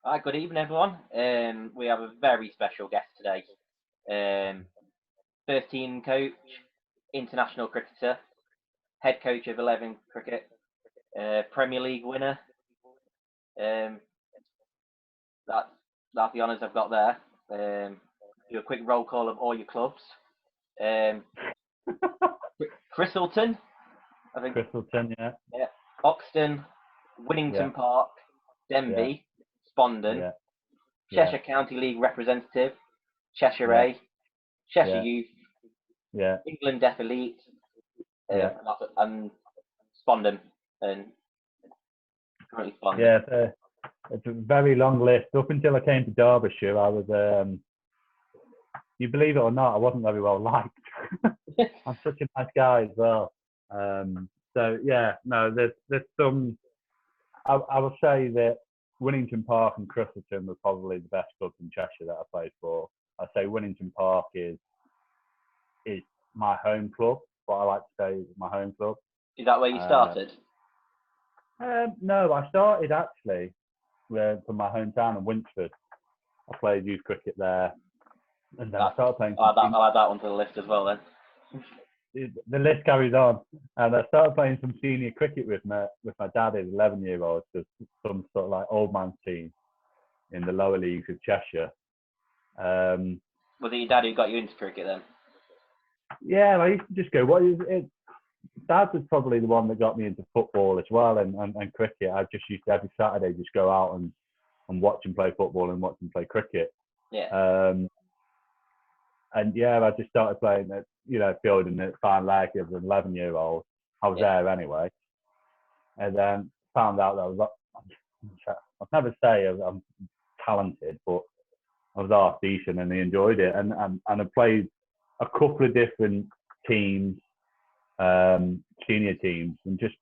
Hi, good evening, everyone. We have a very special guest today. First team coach, international cricketer, head coach of 11 cricket, Premier League winner. That's the honours I've got there. Do a quick roll call of all your clubs. Christleton, I think. Christleton, yeah. Oxton, Winnington Park, Denby, Spondon, Cheshire County League representative, Cheshire A, Cheshire Youth, England Deaf Elite, and Spondon, and currently Spondon. Yeah, it's a very long list. Up until I came to Derbyshire, I was, you believe it or not, I wasn't very well liked. I'm such a nice guy as well. So yeah, no, there's some. I will say that Winnington Park and Christleton were probably the best clubs in Cheshire that I played for. I'd say Winnington Park is my home club. What I like to say is my home club. Is that where you started? No, I started actually from my hometown of Winchford. I played youth cricket there, and then I started playing. I'll add that one to the list as well then. The list carries on, and I started playing some senior cricket with my dad, his 11-year-old, so some sort of like old man's team in the lower leagues of Cheshire. Was it your dad who got you into cricket then? Yeah, I used to just go. Dad was probably the one that got me into football as well, and cricket. I just used to every Saturday just go out and watch him play football and watch him play cricket. Yeah. And yeah, I just started playing at, fielding at fine leg as an 11-year-old. I was there anyway. And then found out that I'd never say I'm talented, but I was half decent and I enjoyed it. And I played a couple of different teams, senior teams, and just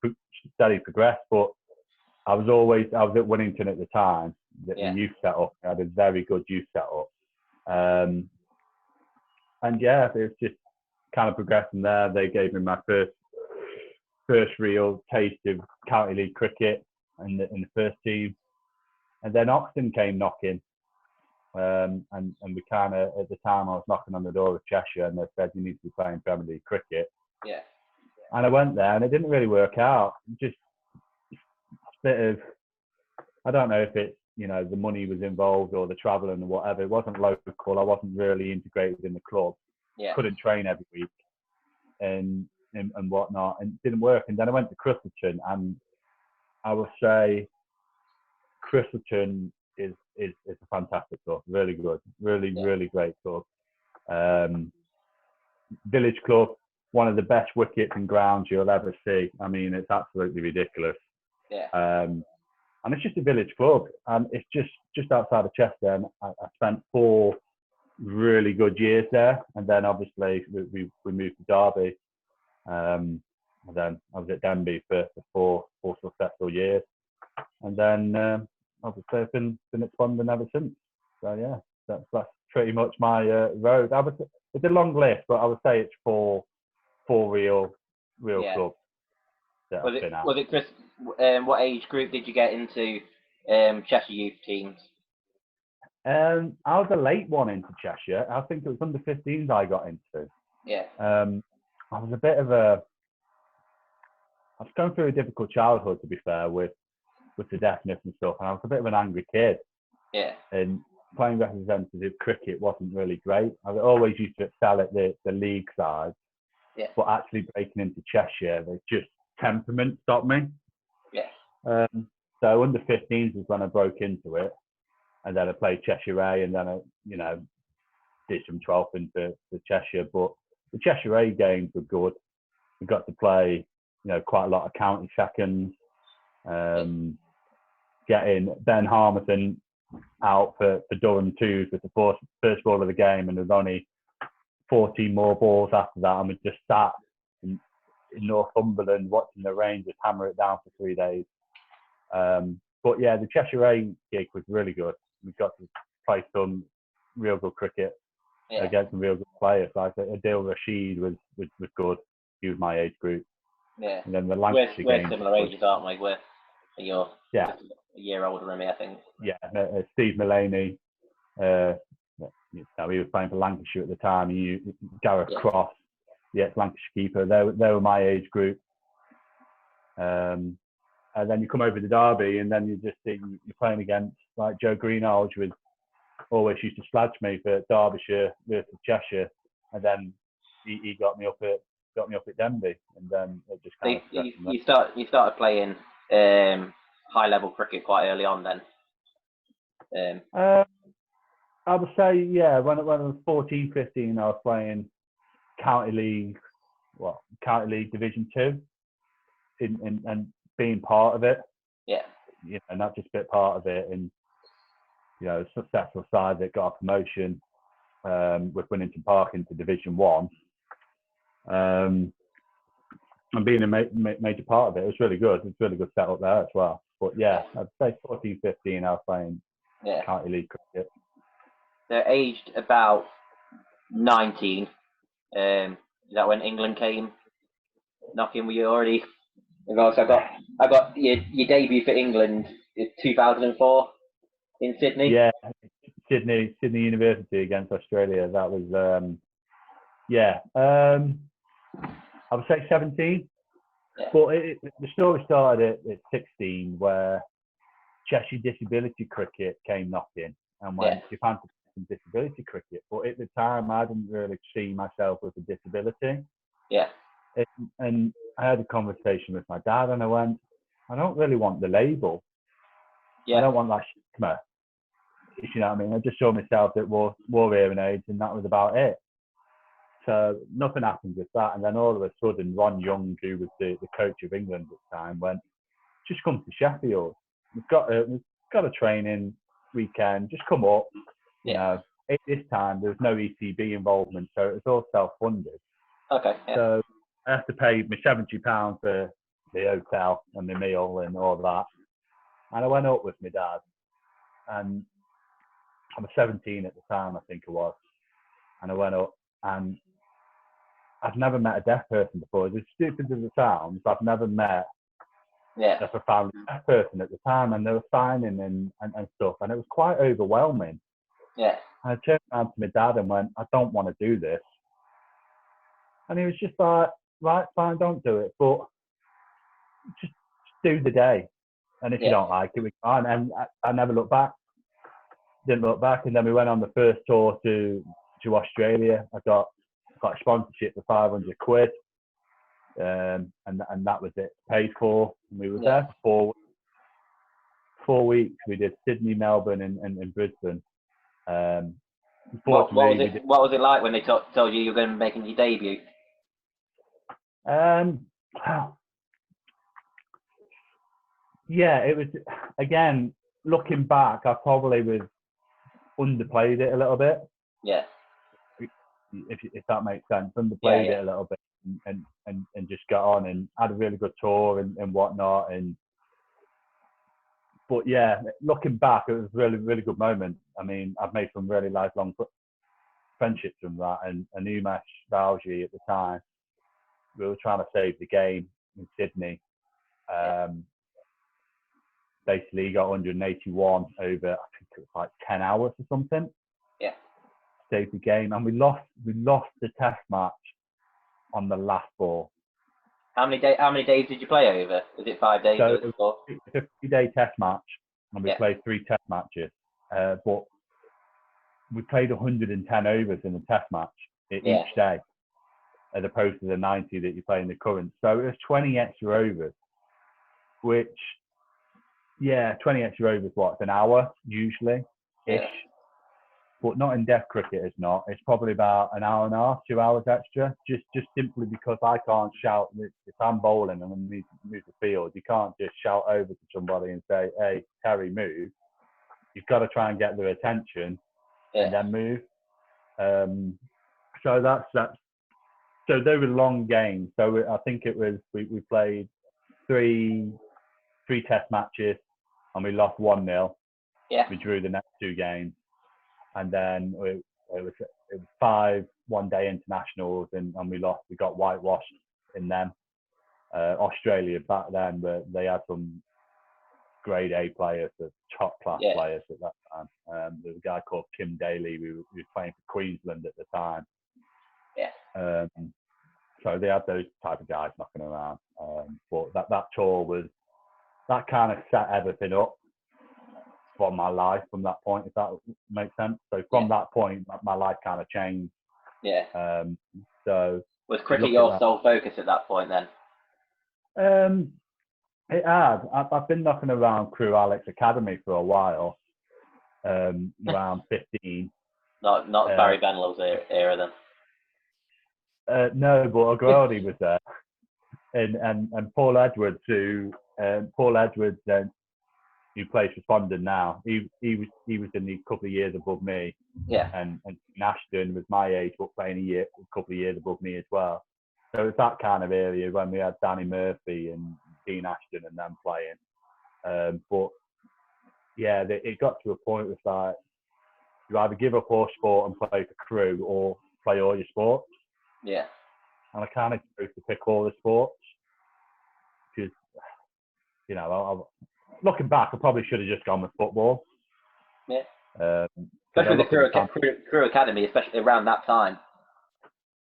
steadily progressed. But I was at Winnington at the time, the youth setup. I had a very good youth setup. And yeah, it was just kind of progressing there. They gave me my first real taste of county league cricket in the first team. And then Oxton came knocking. And we kind of, at the time, I was knocking on the door of Cheshire and they said, you need to be playing Premier League cricket. Yeah. And I went there and it didn't really work out. Just a bit of, I don't know if it's, the money was involved or the travelling or whatever. It wasn't local. I wasn't really integrated in the club. Yeah. Couldn't train every week and whatnot, and it didn't work. And then I went to Christleton, and I will say Christleton is a fantastic club. Really good. Really great club. Village club, one of the best wickets and grounds you'll ever see. I mean, it's absolutely ridiculous. Yeah. And it's just a village club, and it's just outside of Chester. And I spent 4 really good years there, and then obviously we moved to Derby, and then I was at Denby for 4 successful years, and then obviously I've been at Spondon ever since. So yeah, that's pretty much my road. It's a long list, but I would say it's 4 real clubs that I've been at. Was it Chris? What age group did you get into Cheshire youth teams? I was a late one into Cheshire. I think it was under 15s I got into. Yeah. I was going through a difficult childhood, to be fair, with the deafness and stuff, and I was a bit of an angry kid. Yeah. And playing representative cricket wasn't really great. I always used to excel at the league side. Yeah. But actually breaking into Cheshire, there's just temperament stopped me. Yeah. So under 15s was when I broke into it. And then I played Cheshire A, and then I, did some 12th for Cheshire. But the Cheshire A games were good. We got to play, quite a lot of county seconds. Getting Ben Harmison out for Durham 2s with the first ball of the game, and there's only 14 more balls after that, and we just sat in Northumberland watching the Rangers hammer it down for 3 days. But yeah, the Cheshire A gig was really good. We got to play some real good cricket against some real good players. Like Adil Rashid was good. He was my age group. Yeah. And then the We're similar ages, aren't we? You're a year older than me, I think. Yeah, Steve Mullaney. He was playing for Lancashire at the time. Gareth Cross, the ex-Lancashire keeper. They were my age group. And then you come over to Derby, and then you're playing against like Joe Greenhalgh, who always used to sledge me for Derbyshire versus Cheshire, and then he got me up at Denby, and then it just kind of. You started playing high level cricket quite early on then. I would say, yeah, when I was 14, 15, I was playing County League Division 2, and being part of it. Yeah. And not just bit part of it, and successful side that got a promotion with Winnington Park into Division 1. And being a major part of it, it was really good. It was really good setup there as well. But yeah, I'd say 14, 15, I was playing County League cricket. They're aged about 19. Is that when England came knocking? Were you already? I got your debut for England in 2004 in Sydney. Yeah, Sydney University against Australia. That was I would say 17. Yeah. But the story started at 16, where Cheshire Disability Cricket came knocking and went, you fancy some disability cricket. But at the time, I didn't really see myself with a disability. Yeah. And I had a conversation with my dad, and I went, I don't really want the label. Yeah. I don't want that stigma. You know what I mean? I just saw myself that wore hearing aids, and that was about it. So nothing happened with that. And then all of a sudden, Ron Young, who was the coach of England at the time, went, just come to Sheffield. We've got a training weekend. Just come up. You know, at this time, there was no ECB involvement, so it was all self-funded. Okay. Yeah. So I have to pay me £70 for the hotel and the meal and all that. And I went up with my dad. And I was 17 at the time, I think it was. And I went up, and I've never met a deaf person before. As stupid as it sounds, I've never met a profoundly deaf person at the time, and they were signing and stuff, and it was quite overwhelming. Yeah. And I turned around to my dad and went, I don't want to do this. And he was just like, right, fine, don't do it, but just do the day. And if you don't like it, we can't. And I never looked back. Didn't look back. And then we went on the first tour to Australia. I got a sponsorship for £500, and that was it, paid for. And we were there for 4 weeks. We did Sydney, Melbourne, and Brisbane. What was it like when they told you were going to be making your debut? Yeah, it was, again, looking back, I probably underplayed it a little bit. Yeah. If that makes sense, underplayed it a little bit, and just got on and had a really good tour and whatnot. But yeah, looking back, it was a really, really good moment. I mean, I've made some really lifelong friendships from that. And Umesh Valji at the time, we were trying to save the game in Sydney. Basically, he got 181 over, I think it was like 10 hours or something. Yeah. Saved the game, and we lost the test match on the last ball. How many days did you play over? Was it 5 days? So it was a 3-day test match, and we played 3 test matches. But we played 110 overs in the test match each day, as opposed to the 90 that you play in the current. So it was 20 extra overs, which, 20 extra overs, what, an hour usually ish. Yeah. But not in deaf cricket, it's not. It's probably about an hour and a half, 2 hours extra, just simply because I can't shout. If I'm bowling and I need to move the field, you can't just shout over to somebody and say, hey, Terry, move. You've got to try and get their attention and then move. So that's. So they were long games. So I think it was, we played three test matches and we lost 1-0. Yeah. We drew the next 2 games. And then it was 5 one-day internationals, and we lost. We got whitewashed in them. Australia back then, but they had some grade A players, the top class Yeah. players at that time. There was a guy called Kim Daly who was playing for Queensland at the time. Yeah. So they had those type of guys knocking around. But that tour that kind of set everything up for my life from that point, if that makes sense. So from that point, my life kind of changed. Yeah. So was cricket your sole focus at that point then? It had. I've been knocking around Crewe Alex Academy for a while. Around 15. Not Barry Benlow's era then. No, but O'Grady was there, and Paul Edwards, who plays for Spondon now. He was in the couple of years above me. Yeah. And Ashton was my age, but playing a couple of years above me as well. So it's that kind of area when we had Danny Murphy and Dean Ashton and them playing. But yeah, it got to a point with like, you either give up all sport and play for Crewe or play all your sports. Yeah. And I kind of chose to pick all the sports because, you know, looking back, I probably should have just gone with football. Yeah. Especially the Crewe Academy, especially around that time,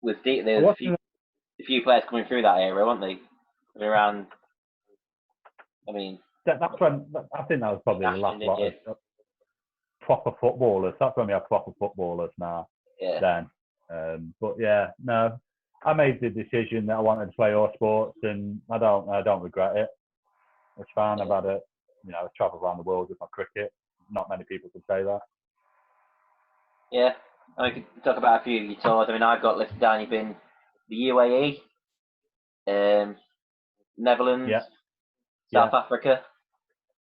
was deep. There was a few players coming through that era, weren't they? Around, I mean, that's when I think that was probably the last lot of proper footballers. That's when we have proper footballers now. Yeah. Then, but yeah, no, I made the decision that I wanted to play all sports, and I don't regret it. It's fine. I've had it. You know, I've travelled around the world with my cricket. Not many people can say that. Yeah, I could talk about a few of your tours. I mean, I've got listed down. You've been the UAE, Netherlands, South Africa.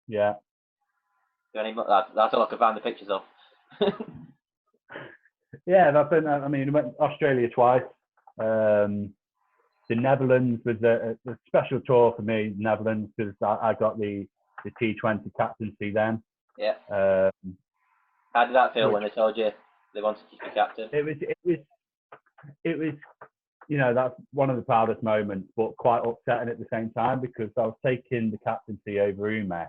Yeah. That's all I could find the pictures of. Yeah, I've been. I mean, went Australia twice. The Netherlands was a special tour for me. Netherlands, because I got the T20 captaincy then. Yeah. How did that feel when they told you they wanted you to be captain? It was, you know, that's one of the proudest moments, but quite upsetting at the same time because I was taking the captaincy over Umesh,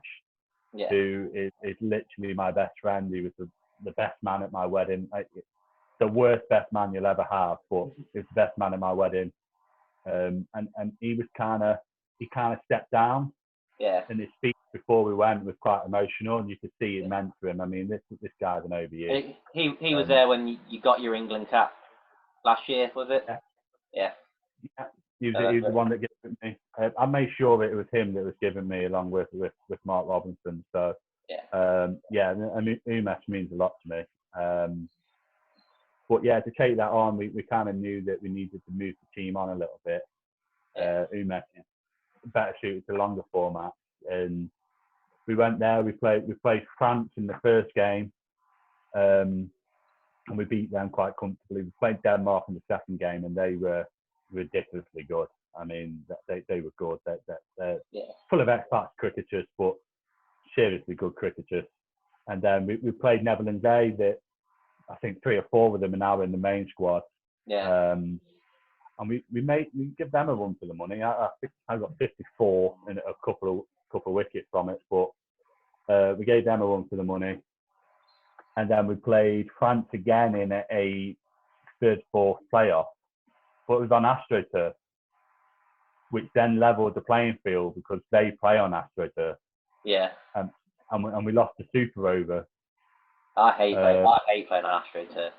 who is literally my best friend. He was the best man at my wedding. The worst best man you'll ever have, but he was the best man at my wedding. And he was kind of stepped down. Yeah. And his speech before we went was quite emotional, and you could see it meant to him. I mean, this guy's an overview. He was there when you got your England cap last year, was it? Yeah. He was the one that gave it me. I made sure that it was him that was giving me, along with Mark Robinson. So I mean, Umesh means a lot to me. But yeah, to take that on, we kind of knew that we needed to move the team on a little bit. Umesh is better suited to longer formats, and we went there. We played France in the first game, and we beat them quite comfortably. We played Denmark in the second game, and they were ridiculously good. I mean, they were good. They're full of expat cricketers, but seriously good cricketers. And then we played Netherlands A. That I think 3 or 4 of them are now in the main squad. Yeah. And we give them a run for the money. I think I got 54 and a couple of wickets from it, but we gave them a run for the money. And then we played France again in a 3rd, 4th playoff, but it was on AstroTurf, which then levelled the playing field because they play on AstroTurf. Yeah. And we lost the Super Over. I hate playing on AstroTurf.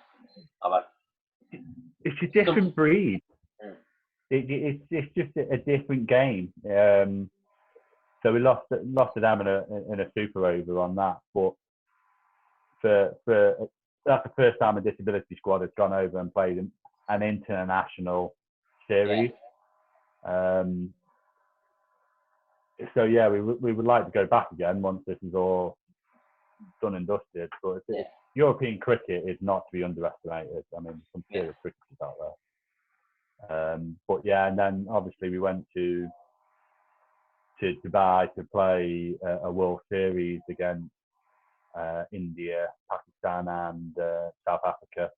It's a different breed. It's just a different game. So we lost to them in a Super Over on that. But for that's the first time a disability squad has gone over and played an international series. Yeah. So yeah, we would like to go back again once this is all done and dusted. But European cricket is not to be underestimated. I mean, some serious cricketers out there. But yeah, and then obviously we went to Dubai to play a World Series against India, Pakistan, and South Africa.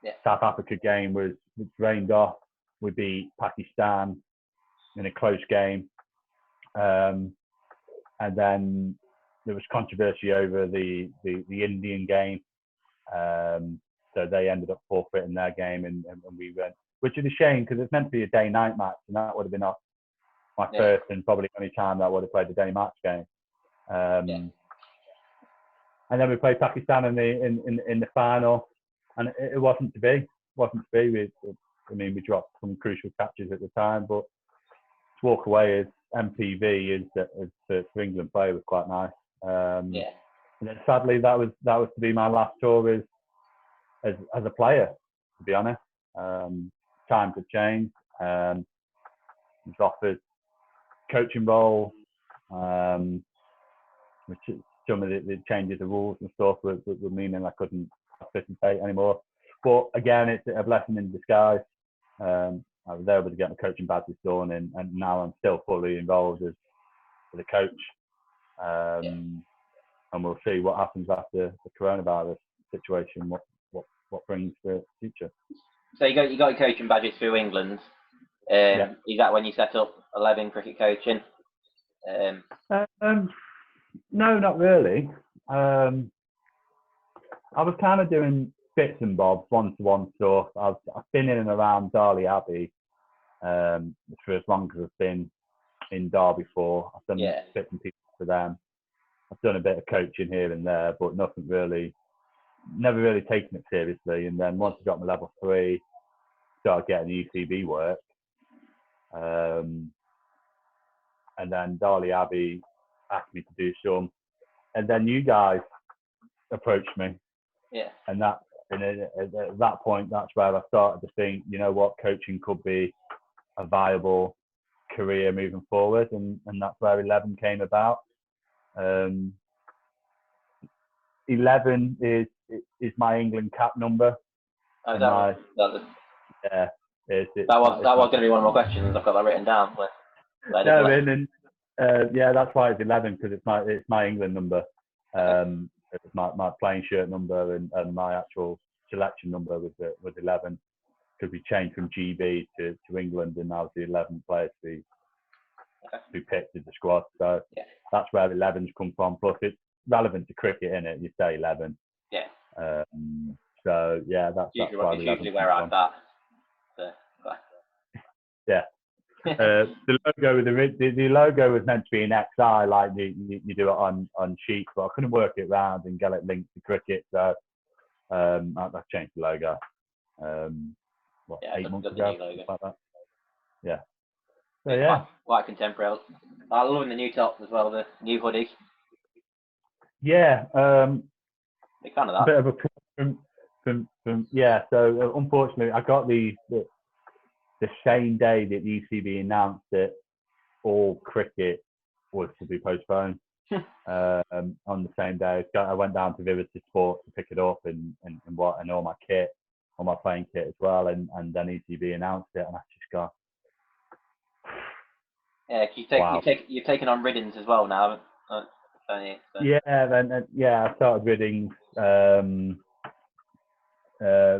Yeah. South Africa game was rained off. We beat Pakistan in a close game, and then there was controversy over the Indian game. So they ended up forfeiting their game, and we went, which is a shame because it's meant to be a day-night match, and that would have been my first and probably only time that I would have played a day match game. And then we played Pakistan in the final, and it wasn't to be. We dropped some crucial catches at the time, but to walk away as MPV for England player was quite nice. And then sadly, that was to be my last tour as a player. To be honest, times have changed. I was offered coaching role, which some of the changes of rules and stuff were meaning I couldn't participate anymore. But again, it's a blessing in disguise. I was able to get my coaching badges done, and now I'm still fully involved as a coach. And we'll see what happens after the coronavirus situation. What brings the future. So you got your coaching badges through England. Is that when you set up 11 cricket coaching? No, not really. I was kind of doing bits and bobs, one-to-one stuff. I've been in and around Darley Abbey for as long as I've been in Derby for. I've done bits and pieces for them. I've done a bit of coaching here and there, but nothing really, never really taken it seriously. And then once I got my level 3, started getting UCB work. And then Darley Abbey asked me to do some. And then you guys approached me. And at that point, that's where I started to think, you know what, coaching could be a viable career moving forward, and that's where 11 came about. 11 is my England cap number. Oh, that was going to be one of my questions. I've got that written down. That's why it's 11, because it's my England number. It's my playing shirt number, and my actual selection number was 11, because we changed from GB to England, and now the 11 players to be picked as the squad. So that's where 11's come from. Plus, it's relevant to cricket, innit? You say 11. That's usually where I'm at. The logo was meant to be an XI, like you do it on sheets, but I couldn't work it round and get it linked to cricket, so I changed the logo. 8 months ago, like that. So quite contemporary. I love the new top as well, the new hoodie. Yeah, big fan of that. A bit of a So unfortunately, I got the same day that the UCB announced that all cricket was to be postponed. On the same day, I went down to Vividity Sport to pick it up and all my kit, all my playing kit as well, and then UCB announced it, and I just got. You've taken on Riddings as well now. Yeah, I started Riddings.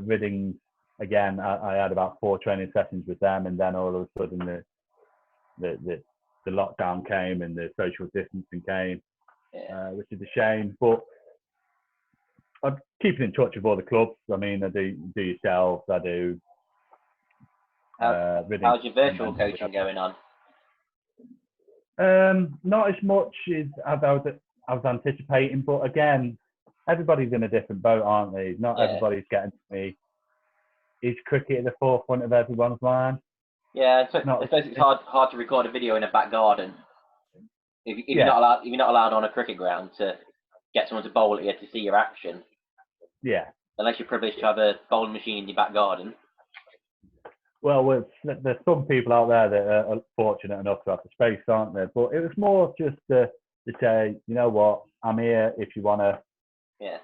Riddings again. I had about 4 training sessions with them, and then all of a sudden the lockdown came and the social distancing came, which is a shame. But I'm keeping in touch with all the clubs. I mean, I do yourselves. I do. How's your virtual coaching going on? Not as much as I was anticipating, but again, everybody's in a different boat, aren't they? Not everybody's getting to me. Is cricket at the forefront of everyone's mind? Yeah, I suppose it's hard to record a video in a back garden if you're not allowed on a cricket ground to get someone to bowl at you to see your action. Yeah. Unless you're privileged to have a bowling machine in your back garden. Well, there's some people out there that are fortunate enough to have the space, aren't there? But it was more just to say, you know what, I'm here if you want to. Yeah.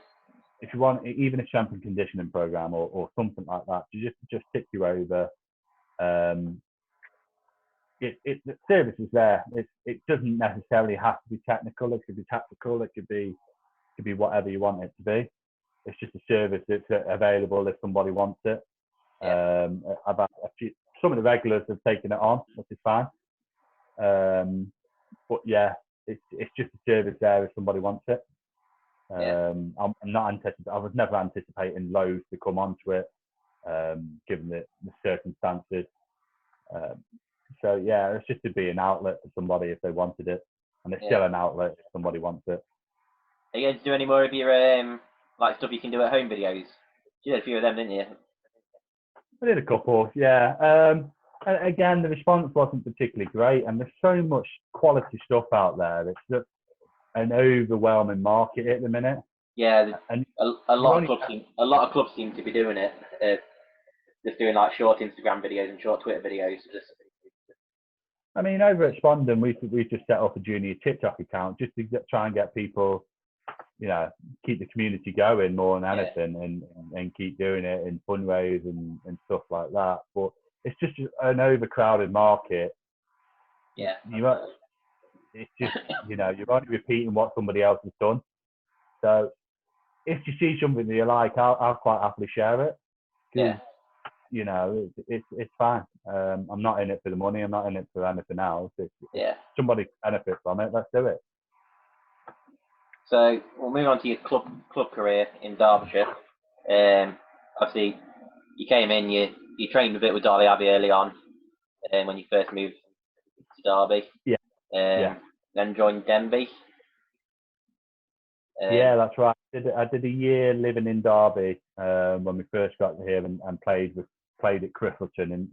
If you want, even a strength and conditioning program or something like that, to just tick you over. The service is there. It doesn't necessarily have to be technical. It could be tactical. It could be whatever you want it to be. It's just a service that's available if somebody wants it. I've had some of the regulars have taken it on, which is fine. But yeah, it's just a service there if somebody wants it. Yeah. I'm not I was never anticipating loads to come onto it, given the circumstances. So yeah, it's just to be an outlet for somebody if they wanted it, and it's still an outlet if somebody wants it. Are you going to do any more of your like stuff you can do at home videos? You did a few of them, didn't you? I did a couple, yeah. Again, the response wasn't particularly great, and there's so much quality stuff out there. It's just an overwhelming market at the minute. Yeah, and a lot of clubs seem to be doing it. Just doing like short Instagram videos and short Twitter videos. I mean, over at Spondon, we just set up a junior TikTok account just to try and get people, you know, keep the community going more than anything, and keep doing it in fundraise and stuff like that. But it's just an overcrowded market. Yeah. It's just, you know, you're only repeating what somebody else has done. So if you see something that you like, I'll quite happily share it. Yeah. You know, it's fine. I'm not in it for the money. I'm not in it for anything else. If somebody benefits from it, let's do it. So we'll move on to your club career in Derbyshire. Obviously, you came in, you trained a bit with Darley Abbey early on, when you first moved to Derby. Yeah. Then joined Denby. Yeah, that's right. I did a year living in Derby when we first got here, and played at Criffleton,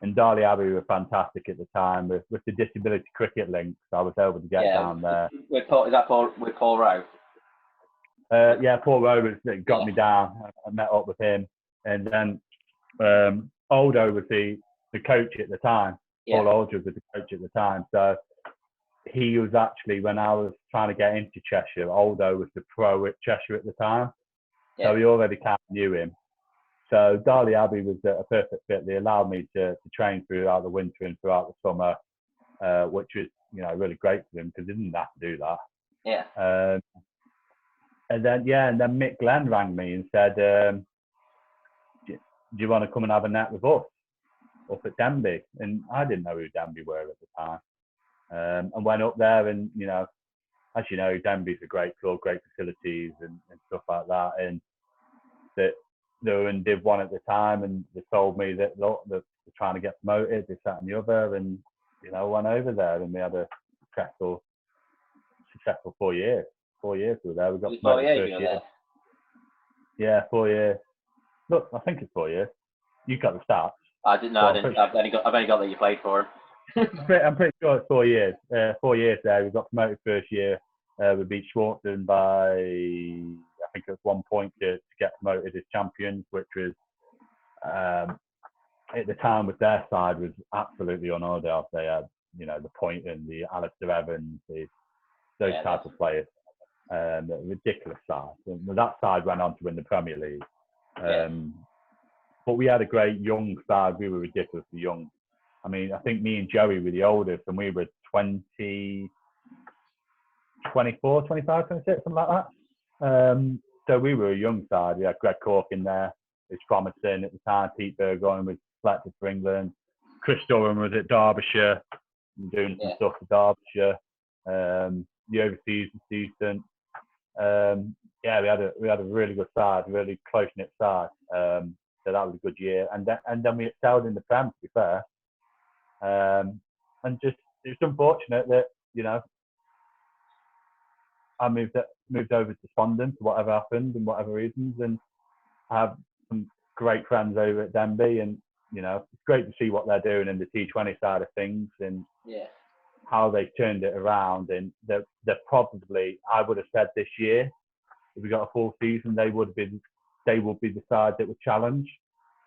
and Darley Abbey were fantastic at the time with the Disability Cricket links. I was able to get down there. With Paul Rowe? Yeah, Paul Rowe got me down. I met up with him, and then Aldo was the coach at the time. Paul Aldridge was the coach at the time. So he was actually, when I was trying to get into Cheshire, Aldo was the pro at Cheshire at the time. So he already kind of knew him. So Darley Abbey was a perfect fit. They allowed me to train throughout the winter and throughout the summer, which was, you know, really great for them because they didn't have to do that. Yeah. And then Mick Glenn rang me and said, do you want to come and have a net with us up at Denby? And I didn't know who Denby were at the time. And went up there, and, you know, as you know, Denby's a great club, great facilities and stuff like that. And that they were in Div 1 at the time, and they told me that, look, they're trying to get promoted, this, that and the other. And, you know, went over there, and we had a successful 4 years. 4 years we were there. We got promoted first year. Yeah, 4 years. Look, I think it's 4 years. You got the stats. I didn't know. I've only got that you played for him. I'm pretty sure it's 4 years. 4 years there. We got promoted first year. We beat Schwartzen by, I think it was 1 point to get promoted as champions, which was, at the time with their side, was absolutely unheard of. They had, you know, the Point and the Alistair Evans, those types of players. Ridiculous side. And that side went on to win the Premier League. But we had a great young side. We were ridiculously young. I mean, I think me and Joey were the oldest, and we were 20, 24, 25, 26, something like that. So we were a young side. We had Greg Cork in there, who's promising at the time. Pete Burgoyne was selected for England. Chris Durham was at Derbyshire, doing some stuff for Derbyshire. The overseas was decent. We had a really good side, really close knit side. So that was a good year, and then we excelled in the Prem, to be fair. And just, it's unfortunate that, you know, I moved over to Spondon for whatever happened and whatever reasons, and I have some great friends over at Denby, and, you know, it's great to see what they're doing in the T20 side of things, and how they've turned it around. And they're probably, I would have said this year, if we got a full season, they will be the side that would challenge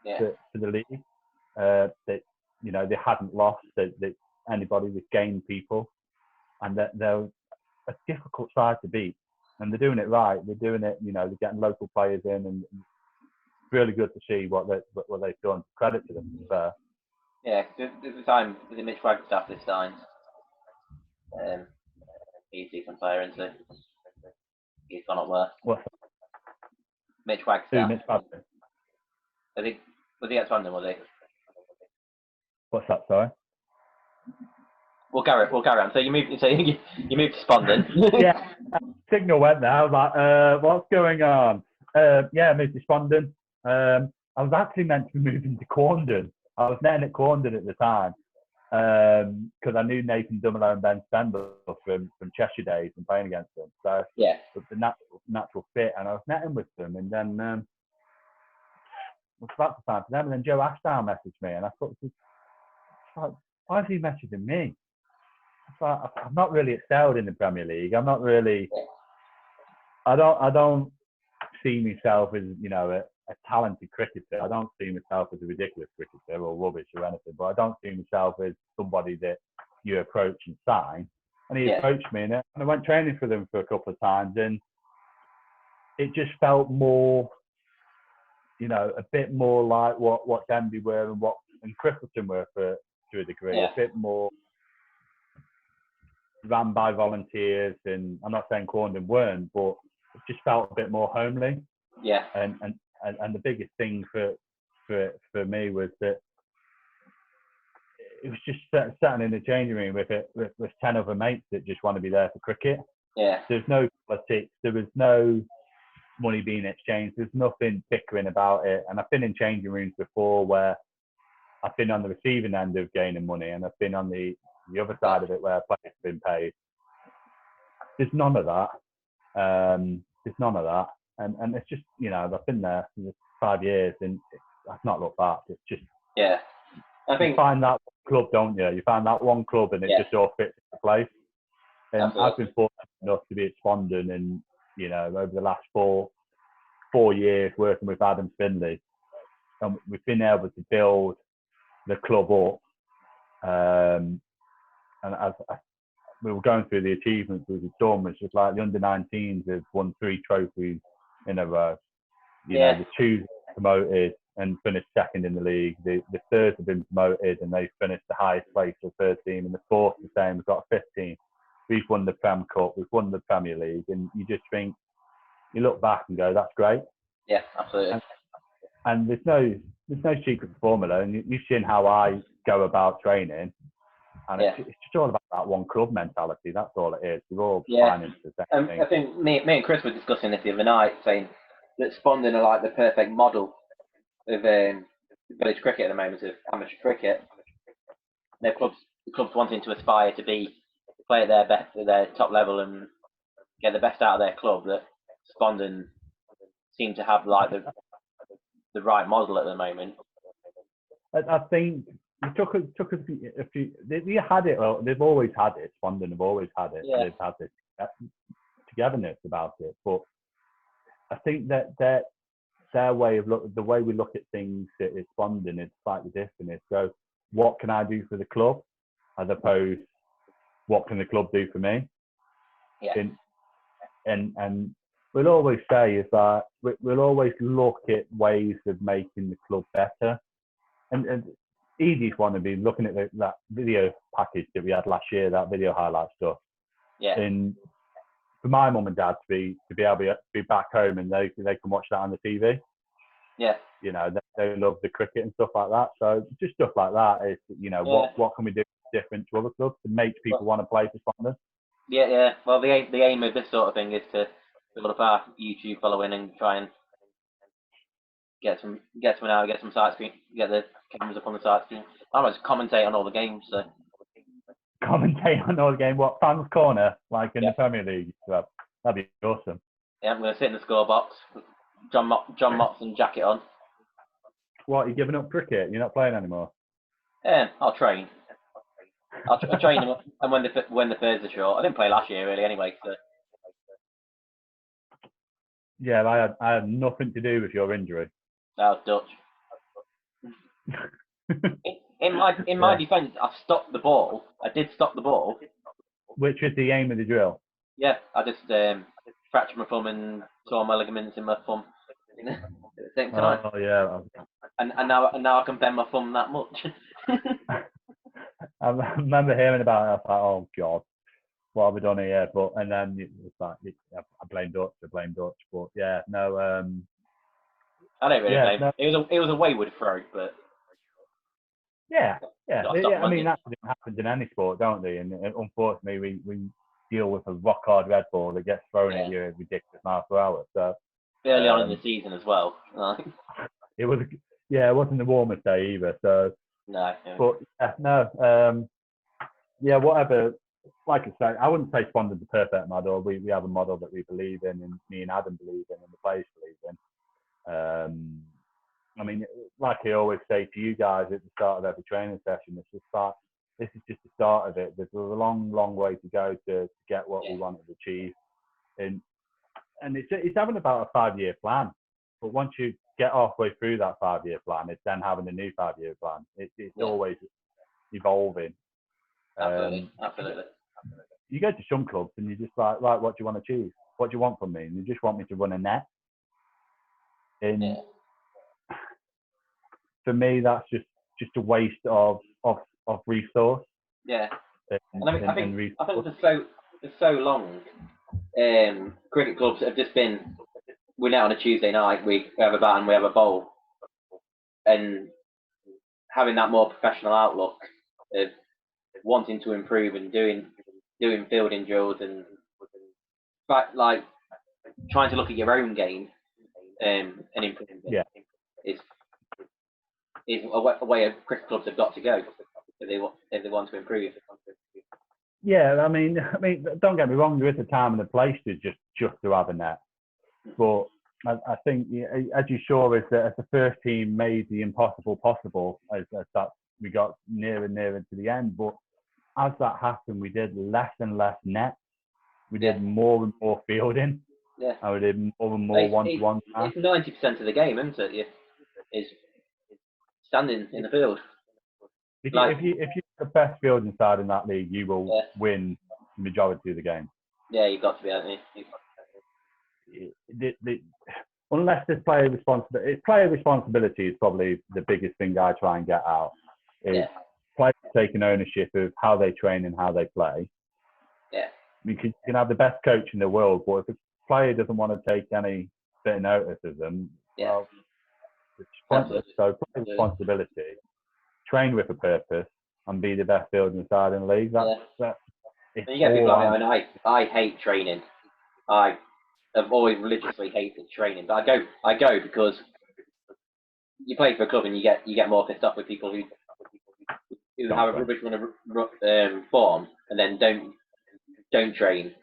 for the league. That, you know, they hadn't lost, that anybody was gained people, and that they're a difficult side to beat. And they're doing it right. They're doing it, you know, they're getting local players in, and it's really good to see what they've done. Credit to them, to be fair. Yeah, there's a time with the Mitch Wagstaff this time. He's a decent player, isn't he? He's gone up there. What's that? Mitch Wagstaff. Who, Mitch Wagstaff? Was he at Swindon, was he? What's that, sorry? We'll carry on. So you moved. So you moved to Spondon. Yeah, signal went there. I was like, what's going on? Yeah, I moved to Spondon. I was actually meant to be moving to Corndon. I was netting at Corndon at the time because I knew Nathan Dumoulin and Ben Spendler from Cheshire days and playing against them. So Yeah. it was the natural fit, and I was netting with them. And then was about to sign for them, and then Joe Ashdown messaged me, and I thought, like, why is he messaging me? Like, I've not really excelled in the Premier League. I'm not really. I don't see myself as, you know, a talented cricketer. I don't see myself as a ridiculous cricketer or rubbish or anything. But I don't see myself as somebody that you approach and sign. And he approached me, and I went training for them for a couple of times, and it just felt more, you know, a bit more like what Denby were and Crippleton were to a degree. Yeah. A bit more ran by volunteers, and I'm not saying Corndon weren't, but it just felt a bit more homely. Yeah. And the biggest thing for me was that it was just sitting in the changing room with 10 other mates that just want to be there for cricket. Yeah. There's no politics. There was no money being exchanged. There's nothing bickering about it. And I've been in changing rooms before where I've been on the receiving end of gaining money, and I've been on the other side of it where players have been paid. There's none of that. There's none of that. And it's just, you know, I've been there for 5 years, and I've not looked back. It's just, yeah. I think you find that club, don't you? You find that one club, and it just all fits into place. And Absolutely. I've been fortunate enough to be at Spondon, and, you know, over the last four years working with Adam Finley, and we've been able to build the club up. And as we were going through the achievements we've done, which is like the under-19s have won 3 trophies in a row. You know, the 2s promoted and finished second in the league. The 3rds have been promoted and they finished the highest place for the 3rd team. And the 4th the same. We've got a 5th team. We've won the Prem Cup. We've won the Premier League. And you just think, you look back and go, that's great. Yeah, absolutely. And there's no secret formula. And you've seen how I go about training. And it's just all about that one club mentality. That's all it is. We're all buying into the same thing. I think me and Chris were discussing this the other night, saying that Spondon are like the perfect model of village cricket at the moment, of amateur cricket. The clubs wanting to aspire to play at their top level and get the best out of their club. That Spondon seem to have like the right model at the moment. I think it took us a few. They had it. Well, they've always had it. Spondon have always had it. Yeah. They've had this togetherness about it. But I think that their way of the way we look at things at Spondon is slightly different. It's so, what can I do for the club, as opposed, what can the club do for me? Yeah. And we'll always say is that we'll always look at ways of making the club better. And easiest one would be looking at that video package that we had last year, that video highlight stuff. Yeah. And for my mum and dad to be able to be back home and they can watch that on the TV. Yeah. You know, they love the cricket and stuff like that. So just stuff like that is, you know, what can we do different to other clubs to make people want to play for Spondon? Yeah. Well, the aim of this sort of thing is to build up our YouTube following and try and get some out, get some side screen, get the cameras up on the side screen. I almost commentate on all the games. So. Commentate on all the game. What, fans corner, like in the Premier League? Well, that'd be awesome. Yeah, I'm going to sit in the score box, John Motson jacket on. What, you giving up cricket? You're not playing anymore? Yeah, I'll train. I'll train them, and when the thirds are short. I didn't play last year really anyway. So. Yeah, I had nothing to do with your injury. That was Dutch. in my defence, I stopped the ball. I did stop the ball. Which was the aim of the drill? Yeah, I just fractured my thumb and tore my ligaments in my thumb. At the same time. Oh yeah. And now I can bend my thumb that much. I remember hearing about it. I was like, oh god, what have we done here? But and then it's like I blame Dutch. But yeah, no. I don't really blame. No. It was a wayward throw, but Yeah, Gotta stop I mean, mugging. accidents happens in any sport, don't they? And unfortunately, we deal with a rock hard red ball that gets thrown at Yeah. you at ridiculous miles per hour. So Early on in the um, season as well. it was, yeah, it wasn't the warmest day either. So, No. Yeah. but no, yeah, whatever. Like I say, I wouldn't say Spondon's the perfect model. We have a model that we believe in, and me and Adam believe in, and the players believe in. I mean, like I always say to you guys at the start of every training session, this is just the start of it. There's a long, long way to go to get what we want to achieve, and it's having about a 5-year plan. But once you get halfway through that 5-year plan, it's then having a new 5-year plan. It's always evolving. Absolutely. Absolutely. You go to some clubs and you're just like, right, what do you want to achieve? What do you want from me? And you just want me to run a net. And for me, that's just a waste of resource. Yeah. And I think for so long, cricket clubs have just been, we're now on a Tuesday night, we have a bat and we have a bowl, and having that more professional outlook of wanting to improve and doing fielding drills and like trying to look at your own game and improving it is a way of cricket clubs have got to go if they want to improve. Yeah, I mean, don't get me wrong. There is a time and a place to just to have a net, but I think, as you saw, as the first team made the impossible possible, as that we got nearer and nearer to the end. But as that happened, we did less and less nets. We did more and more fielding. Yeah. And we did more and more one-to-one. It's 90% of the game, isn't it? Is standing in the field. If you're the best fielding side in that league, you will win the majority of the game. Yeah, you've got to be, haven't you? Unless there's player responsibility. Player responsibility is probably the biggest thing I try and get out. Is players taking ownership of how they train and how they play. Yeah. Because you can have the best coach in the world, but if a player doesn't want to take any bit of notice of them, well, it's pointless. So player responsibility, train with a purpose, and be the best fielding side in the league. You get people like me, and I hate training. I have always religiously hated training, but I go because you play for a club and you get more pissed off with people who have a rubbish form and then don't train.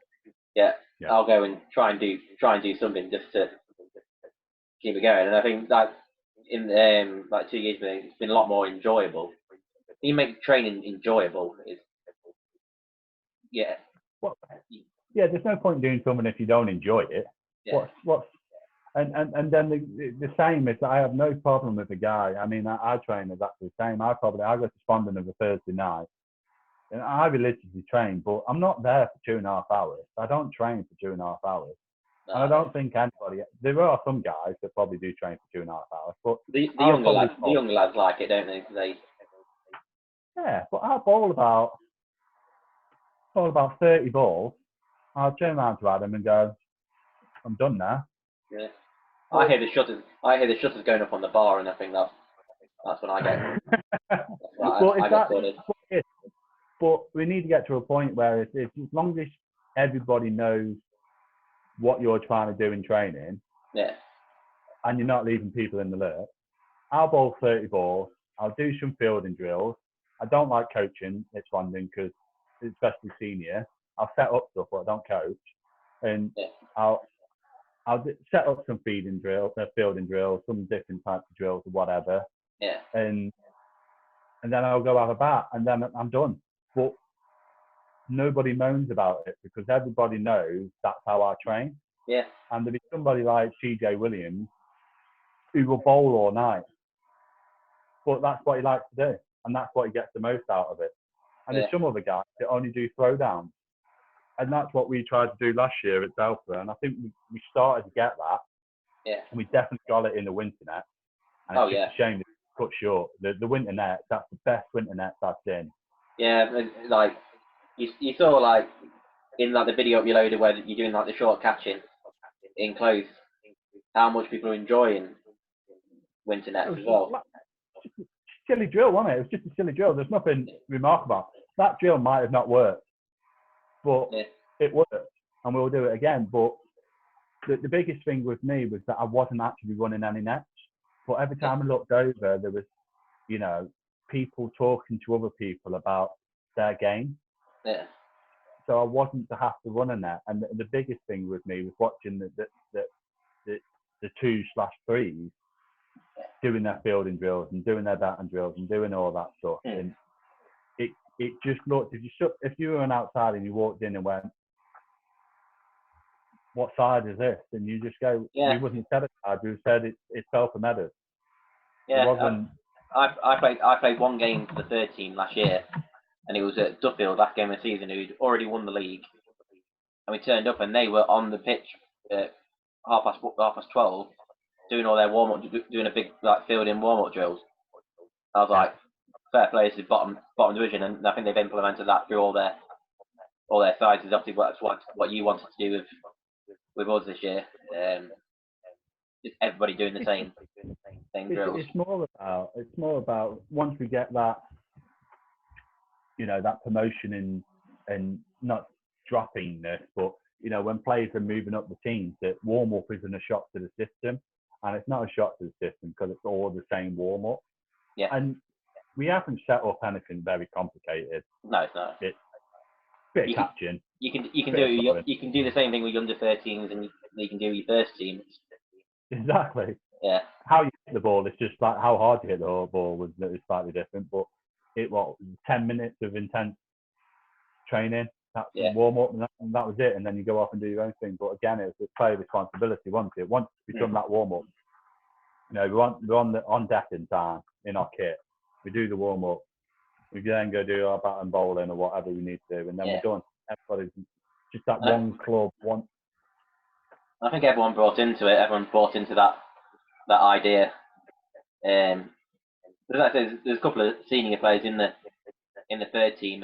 Yeah, I'll go and try and do something just to keep it going. And I think that in like 2 years ago, it's been a lot more enjoyable. You make training enjoyable. There's no point doing something if you don't enjoy it. Yeah. And then the same is that I have no problem with the guy. I mean, I train exactly the same. I go to Spondon of a Thursday night, and I religiously train, but I'm not there for 2.5 hours. I don't train for 2.5 hours. No. And I don't think anybody. There are some guys that probably do train for 2.5 hours, but the younger lads like it, don't they? Yeah, but I'll bowl about 30 balls. I'll turn around to Adam and go, I'm done now. Yeah. I hear the shutters going up on the bar, and I think that's when I get. But we need to get to a point where it's as long as everybody knows what you're trying to do in training, and you're not leaving people in the lurch. I'll bowl 30 balls. I'll do some fielding drills. I don't like coaching at Spondon because, especially senior, I'll set up stuff, but I don't coach, and I'll set up some fielding drills, some different types of drills or whatever. Yeah. And then I'll go have a bat, and then I'm done. But nobody moans about it because everybody knows that's how I train. Yeah. And there'll be somebody like CJ Williams who will bowl all night, but that's what he likes to do, and that's what he gets the most out of it. And there's some other guys that only do throwdowns. And that's what we tried to do last year at Telford. And I think we started to get that. Yeah. And we definitely got it in the winter net. And it's just a shame that it's cut short. The winter net, that's the best winter net I've seen. Yeah, like you saw like in like the video uploaded where you're doing like the short catching in close, how much people are enjoying winter nets as well. silly drill, wasn't it? It was just a silly drill. There's nothing remarkable. That drill might have not worked, but it worked, and we'll do it again. But the biggest thing with me was that I wasn't actually running any nets. But every time I looked over, there was, you know, people talking to other people about their game. Yeah. So I wasn't to have to run a net. And the biggest thing with me was watching the 2/3s doing their fielding drills and doing their batting drills and doing all that stuff. And it just looked, if you were an outsider and you walked in and went, what side is this? And you just go, we wouldn't said it side, we said it's Telford Meadows. Yeah, I played one game for the third team last year, and it was at Duffield, last game of the season, who'd already won the league. And we turned up and they were on the pitch at 12:30, doing all their warm-up, doing a big fielding warm-up drills. I was like, fair play to the bottom division, and I think they've implemented that through all their sides. Is obviously what you wanted to do with us this year. Just everybody doing the same drills. It's more about once we get that, you know, that promotion and not dropping this, but you know, when players are moving up the teams, that warm up isn't a shock to the system, and it's not a shock to the system because it's all the same warm up. Yeah. And we haven't set up anything very complicated. No, it's not. It's a bit of catching. You can do the same thing with under 13s, and you can do your first team. Exactly. Yeah. How you hit the ball, it's just like how hard you hit the ball was slightly different, but 10 minutes of intense training, that's warm up, and that was it. And then you go off and do your own thing. But again, it's a player responsibility, wasn't it? Once we've done that warm up, you know, we're on deck in time in our kit. We do the warm up. We then go do our bat and bowling or whatever we need to do, and then we're done. Everybody's just that one club. I think everyone bought into it. Everyone bought into that idea. There's a couple of senior players in the third team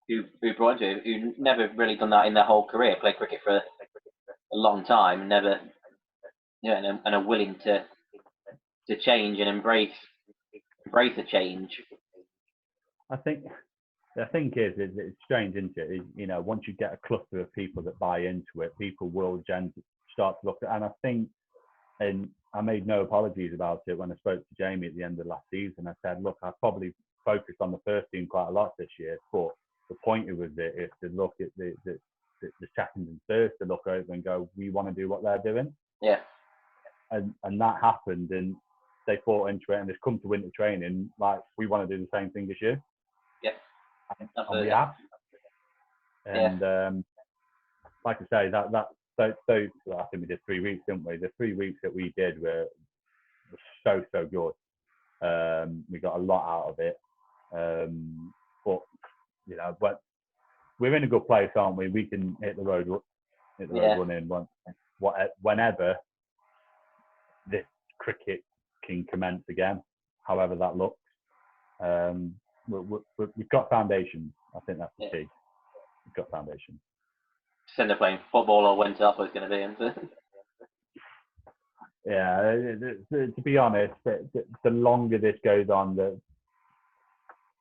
who brought into it, who never really done that in their whole career. Played cricket for a long time, never, and are willing to change and embrace the change. I think the thing is it's strange, isn't it? You know, once you get a cluster of people that buy into it, people will start to look at. And I think, and I made no apologies about it when I spoke to Jamie at the end of last season. I said, look, I've probably focused on the first team quite a lot this year, but the point with it is to look at the second and third, to look over and go, we want to do what they're doing. Yeah. And that happened, and they bought into it, and they've come to winter training like, we want to do the same thing as you. Yeah. And we have. And like I say, so I think we did 3 weeks, didn't we? The 3 weeks that we did were so good. We got a lot out of it. But you know, we're in a good place, aren't we? We can hit the road running whenever this cricket can commence again, however that looks. We've got foundations. I think that's the key. We've got foundations. Instead of playing football or winter, that's what it's going to be, isn't it? Yeah, to be honest, the longer this goes on,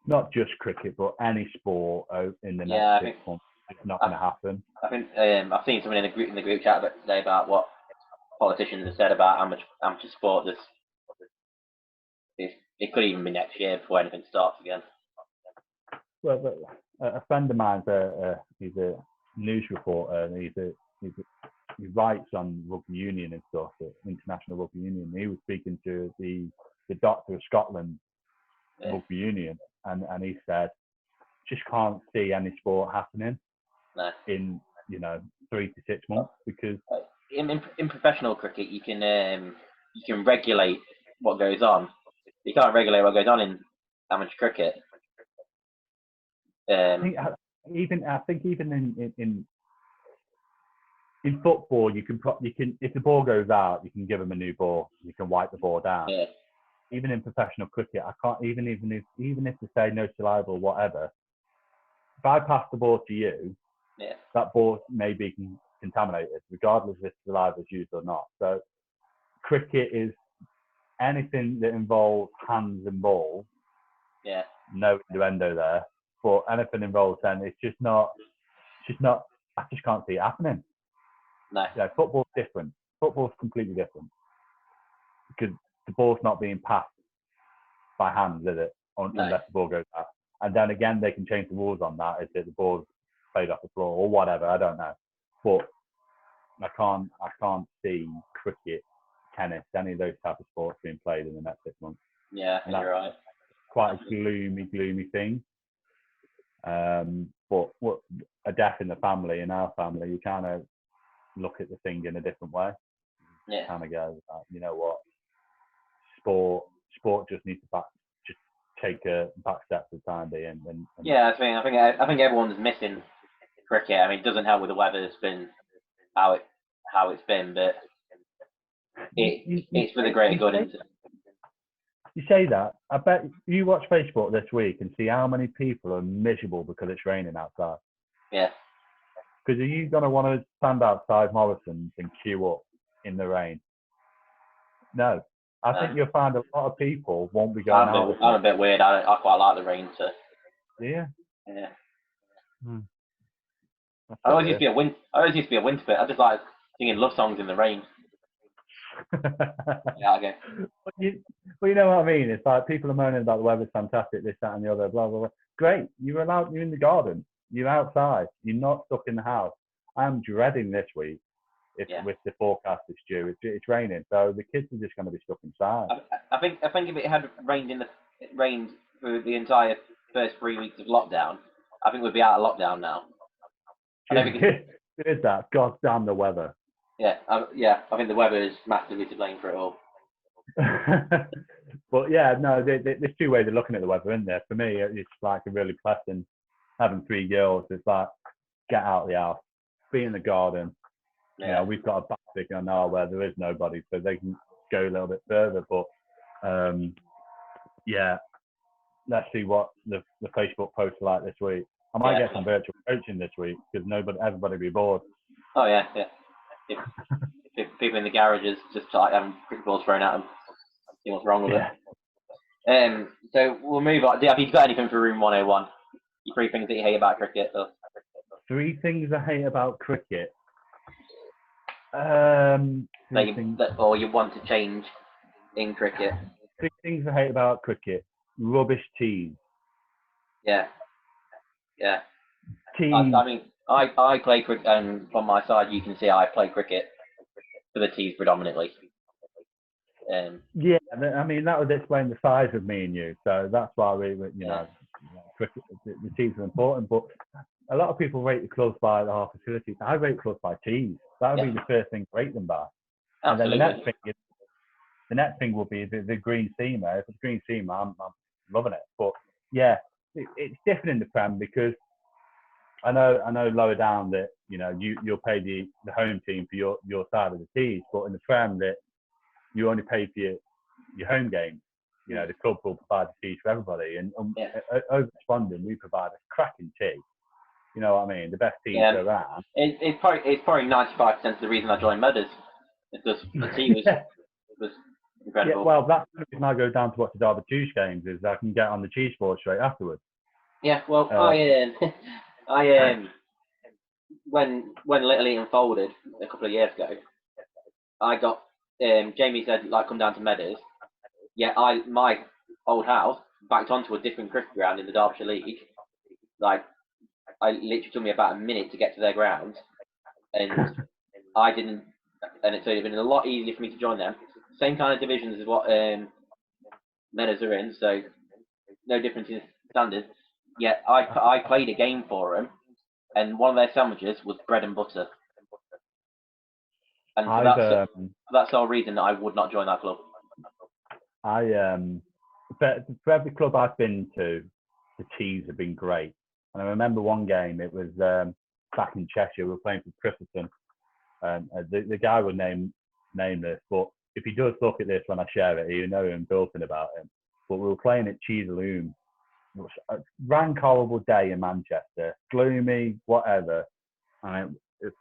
not just cricket, but any sport in the next 6 months, it's not going to happen. I think I've seen something in the group chat today about what politicians have said about amateur sport. It could even be next year before anything starts again. Well, a friend of mine, he's a news reporter, and he writes on rugby union and stuff, international rugby union. He was speaking to the doctor of Scotland rugby union, and he said, just can't see any sport happening in 3 to 6 months, because in professional cricket you can regulate what goes on. You can't regulate what goes on in amateur cricket. I think even in football, you can if the ball goes out, you can give them a new ball. You can wipe the ball down. Yeah. Even in professional cricket, I can't even if they say no saliva or whatever. If I pass the ball to you, that ball may be contaminated, regardless if saliva is used or not. So cricket is anything that involves hands and ball, Yeah. no innuendo there. But anything involves then, it's just not. I just can't see it happening. No. Yeah, football's different. Football's completely different because the ball's not being passed by hands, is it? Unless the ball goes out. And then again, they can change the rules on that. Is it the ball's played off the floor or whatever? I don't know. But I can't see cricket, tennis, any of those type of sports being played in the next 6 months. Yeah, and you're right. Quite a gloomy thing. But what a death in the family, in our family, you kind of look at the thing in a different way. Yeah. Kind of go, you know what? Sport just needs to just take a back step for the time being. And yeah, I think everyone's missing cricket. I mean, it doesn't help with the weather. It's been how it's been, but it's for the greater good. Isn't it? You say that. I bet you watch Facebook this week and see how many people are miserable because it's raining outside. Yeah. Because are you going to want to stand outside Morrison's and queue up in the rain? No. I think you'll find a lot of people won't be going out. I'm a bit weird. I quite like the rain, so. Yeah. Yeah. Hmm. I always used to be a winter bit. I just like singing love songs in the rain. Yeah, okay. Well, you know what I mean. It's like people are moaning about the weather's fantastic, this, that, and the other, blah blah blah. Great, you're in the garden, you're outside, you're not stuck in the house. I'm dreading this week with the forecast is due. It's raining, so the kids are just going to be stuck inside. I think if it had rained through the entire first 3 weeks of lockdown, I think we'd be out of lockdown now. It is that. God damn the weather. Yeah, I think the weather is massively to blame for it all. But yeah, no, there's two ways of looking at the weather, isn't there? For me, it's like a really pleasant, having 3 girls, it's like, get out of the house, be in the garden. Yeah. You know, we've got a back big on our where there is nobody, so they can go a little bit further. But yeah, let's see what the Facebook posts are like this week. I might get some virtual coaching this week because everybody be bored. Oh yeah. If people in the garages just like having cricket balls thrown at them, see what's wrong with it. So we'll move on. Have you got anything for Room 101? Your 3 things that you hate about cricket? Or? 3 things I hate about cricket. Or you want to change in cricket? 3 things I hate about cricket. Rubbish tees. Yeah. Tees. I mean, I play cricket, and from my side, you can see I play cricket for the tees predominantly. Yeah, I mean that would explain the size of me and you. So that's why know, cricket, the tees are important. But a lot of people rate the clubs by the facilities. I rate clubs by tees. That would be the first thing to rate them by. Absolutely. And then the next thing will be the green seamer. If it's green seamer, I'm loving it. But yeah, it's different in the Prem because I know lower down that you'll pay the home team for your side of the tees, but in the Prem that you only pay for your home games. The club will provide the tees for everybody, and over Spondon we provide a cracking tee. You know what I mean? The best tees around. It's probably 95% of the reason I joined Mudders, because the tee was incredible. Yeah, well, that's the reason I go down to watch the Derby Touche games is I can get on the G Sport straight afterwards. Yeah, well, when Little Eaton folded a couple of years ago, I got Jamie said come down to Meadows. Yeah, my old house backed onto a different cricket ground in the Derbyshire League. I literally took me about a minute to get to their ground, and I didn't. And it's been a lot easier for me to join them. Same kind of divisions as what Meadows are in, so no difference in standards. Yeah, I played a game for them, and one of their sandwiches was bread and butter. And that's the whole reason that I would not join that club. But for every club I've been to, the tees have been great. And I remember one game, it was back in Cheshire, we were playing for Christerton. The guy would name this, but if he does look at this when I share it, he'll know I'm building about him. But we were playing at Cheeseloom. It was a rank horrible day in Manchester, gloomy, whatever. And it's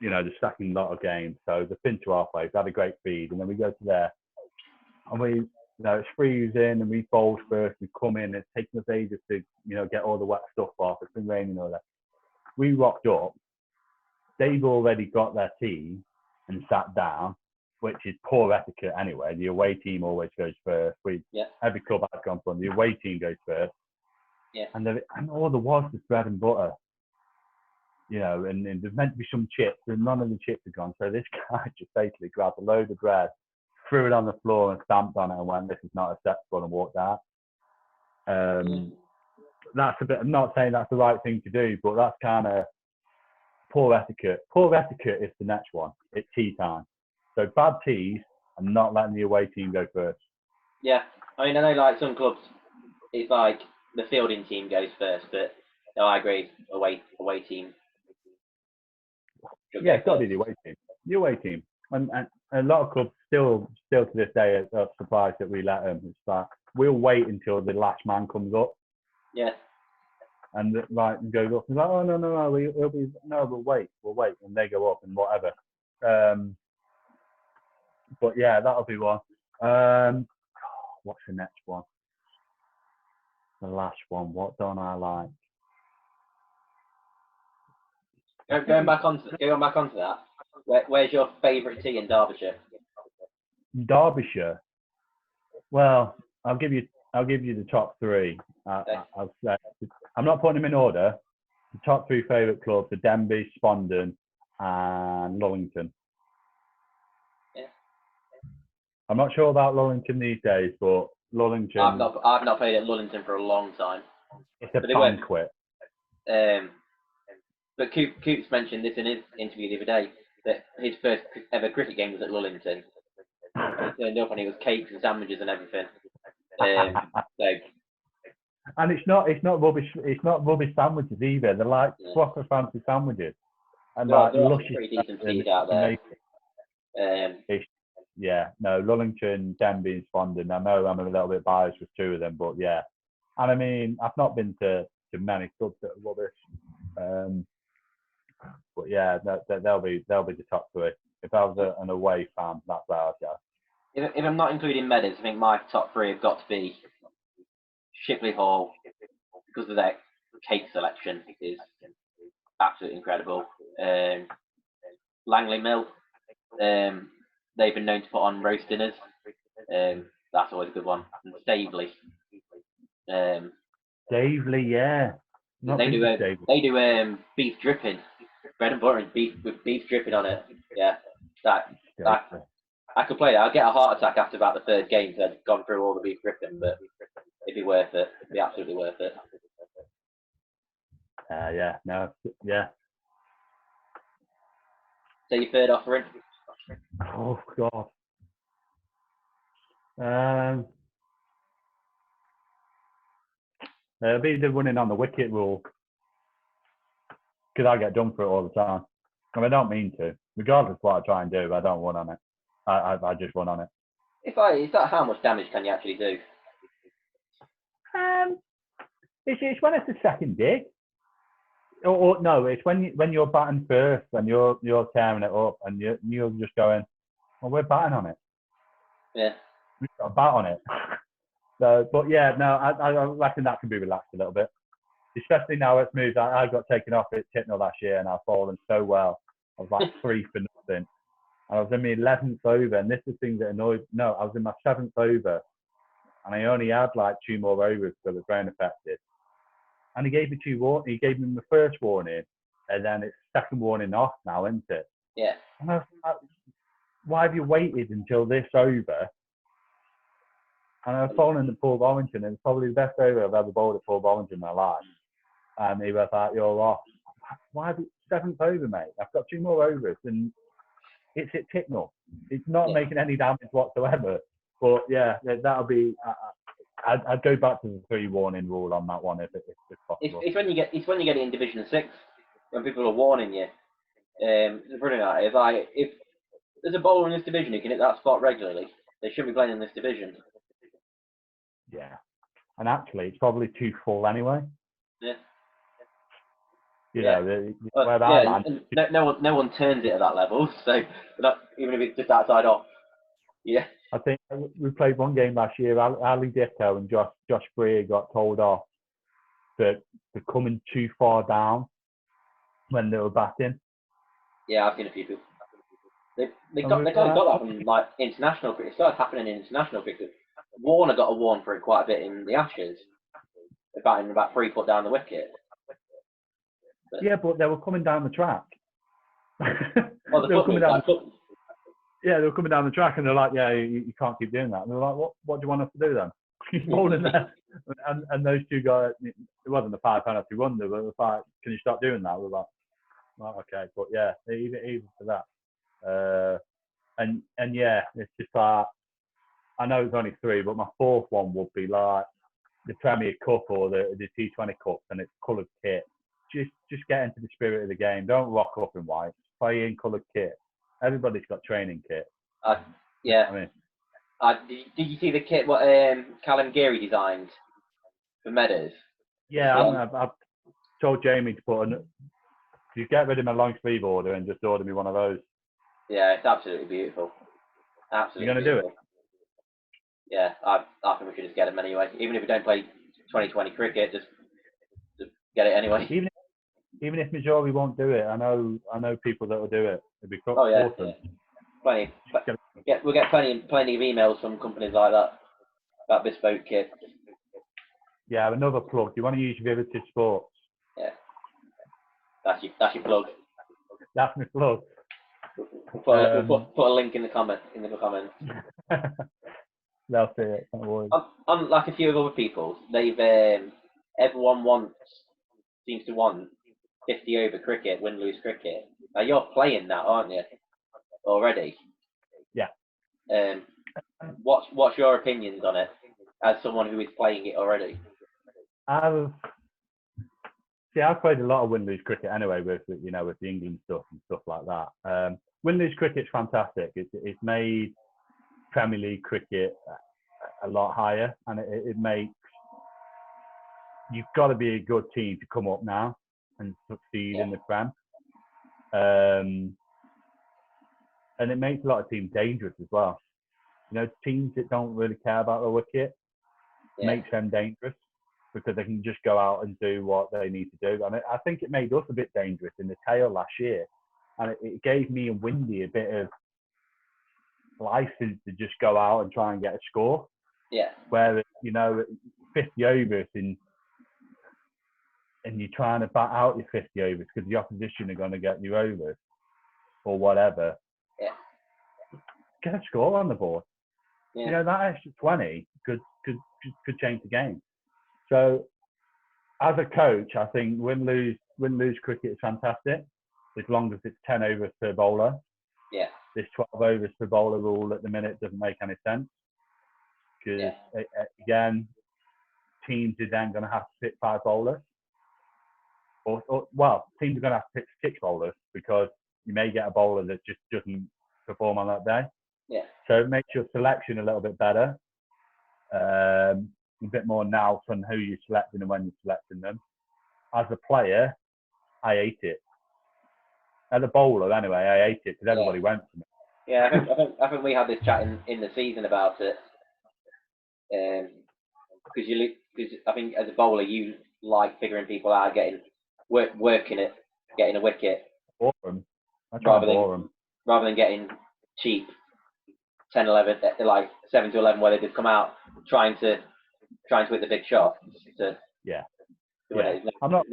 the second lot of games. So the fin to halfway, we had a great feed, and then we go to there. and we, it's freezing, and we bowled first. We come in, it's taking us ages to, get all the wet stuff off. It's been raining all that. We rocked up. They've already got their tea and sat down, which is poor etiquette anyway. The away team always goes first. Every club I've gone from, the away team goes first. Yeah. And all there was bread and butter. And there's meant to be some chips, and none of the chips are gone. So this guy just basically grabbed a load of bread, threw it on the floor and stamped on it and went, "This is not acceptable," and walked out. That's a bit, I'm not saying that's the right thing to do, but that's kind of poor etiquette. Poor etiquette is the next one. It's tea time. So bad teas and not letting the away team go first. Yeah. I mean, I know like some clubs, it's like the fielding team goes first, but no, I agree. Away team. Yeah, it's got to be the away team. The away team. And a lot of clubs still to this day are surprised that we let them. It's like, we'll wait until the last man comes up. Yeah. And goes up and like, "Oh, no, we'll be, no, we'll wait. And they go up and whatever. But yeah, that'll be one. What's the next one? The last one. What don't I like? Going back onto that. Where's your favourite tea in Derbyshire? Derbyshire. Well, I'll give you the top three. I'll say, I'm not putting them in order. The top three favourite clubs are Denbigh, Spondon, and Lullington. Yeah. I'm not sure about Lullington these days, but Lullington. I've not played at Lullington for a long time. It's a banquet. But Coops mentioned this in his interview the other day, that his first ever cricket game was at Lullington. And he turned up and it was cakes and sandwiches and everything. And it's not rubbish. It's not rubbish sandwiches either. They're like proper fancy sandwiches, and like luscious. Pretty decent feed out there. Lullington, Denbigh, and Spondon. I know I'm a little bit biased with two of them, but yeah. And I mean, I've not been to many clubs that are rubbish. But yeah, they'll be the top three. If I was an away fan, that's where I'd go. If I'm not including Meadows, I think my top three have got to be Shipley Hall, because of their cake selection is absolutely incredible. Langley Mill, they've been known to put on roast dinners. That's always a good one. And Staveley. Staveley, yeah. They do beef dripping, bread and butter and beef with beef dripping on it. Yeah, I could play that. I'd get a heart attack after about the third game because I'd gone through all the beef dripping, but it'd be worth it. It'd be absolutely worth it. Yeah. So your third offering? Oh God. It'll be the running on the wicket rule, because I get done for it all the time. And I don't mean to. Regardless of what I try and do, I don't run on it. I just run on it. Is that how much damage can you actually do? It's when it's the second dig. Or no, it's when you're batting first and you're tearing it up and you're just going, well, we're batting on it. Yeah. We've got a bat on it. So, but yeah, no, I reckon that can be relaxed a little bit. Especially now it's moved. I got taken off at Tipnell last year and I've fallen so well. I was like 3 for nothing. I was in my 11th over, and this is the thing that annoyed. No, I was in my 7th over, and I only had like 2 more overs because I was brain affected. And he gave me 2 warnings. He gave me the first warning, and then it's second warning off now, isn't it? Yeah. And I was like, why have you waited until this over? And I was bowling at Paul Bollington, and it's probably the best over I've ever bowled at Paul Bollington in my life. And he was like, "You're off." Why have you 7th over, mate? I've got 2 more overs, and it's at Tipnell. It's not making any damage whatsoever. But yeah, that'll be. I'd go back to the 3 warning rule on that one if possible. It's when you get it in Division 6 when people are warning you. If there's a bowler in this division who can hit that spot regularly, they shouldn't be playing in this division. Yeah, and actually, it's probably too full anyway. Yeah. Know, no one turns it at that level. So even if it's just outside off, Yeah. I think we played one game last year. Ali Dicko and Josh Breer got told off for coming too far down when they were batting. Yeah, I've seen a few people. They got that from like international cricket. It started happening in international cricket. Warner got a warn for it quite a bit in the Ashes, batting about 3 foot down the wicket. Yeah, but they were coming down the track. Well, they were coming down. Yeah, they were coming down the track, and they're like, "Yeah, you can't keep doing that." And they're like, "What do you want us to do then?" Keep bowling there. And those two guys, it wasn't a 5 penalty run, but it was like, "Can you stop doing that?" We're like, "Oh, okay," but yeah, even for that, and yeah, it's just like, I know it's only 3, but my 4th one would be like the Premier Cup or the T20 Cups, and it's coloured kit. Just get into the spirit of the game. Don't rock up in white. Play in coloured kit. Everybody's got training kit. Yeah. I mean, did you see the kit what Callum Geary designed for Meadows? Yeah, I've told Jamie to get rid of my long sleeve order and just order me one of those. Yeah, it's absolutely beautiful. Absolutely. You're going to do it? Yeah, I think we should just get them anyway. Even if we don't play 2020 cricket, just get it anyway. Even if Majori won't do it, I know people that will do it. It'd be cool. Oh yeah, awesome. Yeah. We'll get plenty of emails from companies like that about bespoke kit. Yeah, another plug. You want to use Vivid Sports? Yeah, that's your plug. That's my plug. We'll put a link in the comments. They'll see it. Don't worry. Unlike a few of other people, they've everyone seems to want 50 over cricket, win lose cricket. Now you're playing that, aren't you? Already. Yeah. What's your opinions on it as someone who is playing it already? I've played a lot of win lose cricket anyway with the England stuff and stuff like that. Win lose cricket's fantastic. It's made Premier League cricket a lot higher, and it makes, you've got to be a good team to come up now and succeed in the Prem. And it makes a lot of teams dangerous as well. Teams that don't really care about the wicket makes them dangerous because they can just go out and do what they need to do. And I think it made us a bit dangerous in the tail last year. And it gave me and Windy a bit of license to just go out and try and get a score. Yeah. Where, 50 overs and you're trying to bat out your 50 overs because the opposition are going to get you overs or whatever. Yeah. Get a score on the board. Yeah. That extra 20 could change the game. So as a coach, I think win lose cricket is fantastic as long as it's 10 overs per bowler. Yeah. This 12 overs per bowler rule at the minute doesn't make any sense because again, teams are then going to have to pick 5 bowlers. Well, teams are going to have to pick 6 bowlers because you may get a bowler that just doesn't perform on that day. Yeah. So it makes your selection a little bit better. A bit more nous on who you're selecting and when you're selecting them. As a player, I hate it. As a bowler, anyway, I hate it because everybody went for me. Yeah, I think we had this chat in the season about it. Because I think as a bowler, you like figuring people out, working it, getting a wicket. Boring. I try and bore them. Rather than getting cheap 10, 11, like 7 to 11, where they just come out trying to hit the big shot. I'm not a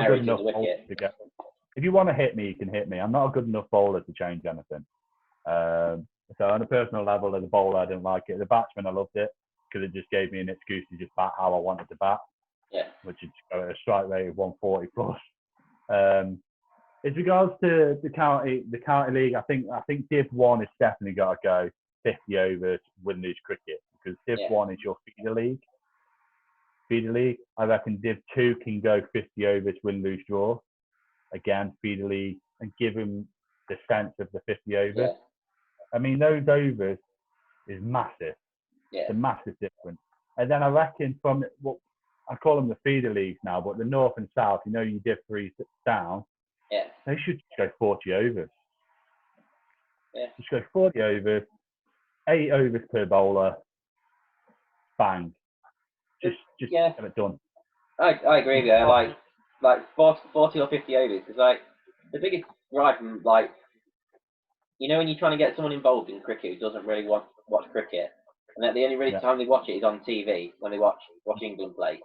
good enough bowler to get. If you want to hit me, you can hit me. I'm not a good enough bowler to change anything. So on a personal level, as a bowler, I didn't like it. As a batsman, I loved it because it just gave me an excuse to just bat how I wanted to bat. Yeah. Which is a strike rate of 140 plus. As regards to the county league, I think Div 1 has definitely got to go 50 overs win lose cricket because Div 1 is your feeder league. I reckon Div 2 can go 50 overs win lose draw. Again, feeder league, and give them the sense of the 50 overs. Yeah. I mean, those overs is massive. Yeah. It's a massive difference. And then I reckon from what I call them the feeder leagues now, but the north and south, you Div 3 down. Yeah. They should just go 40 overs. Yeah. Just go 40 overs. 8 overs per bowler, bang. Just Yeah. get it done. I agree with you. Like 40 or 50 overs is like the biggest drive from like, when you're trying to get someone involved in cricket who doesn't really watch cricket, and that the only really time they watch it is on TV when they watch England play.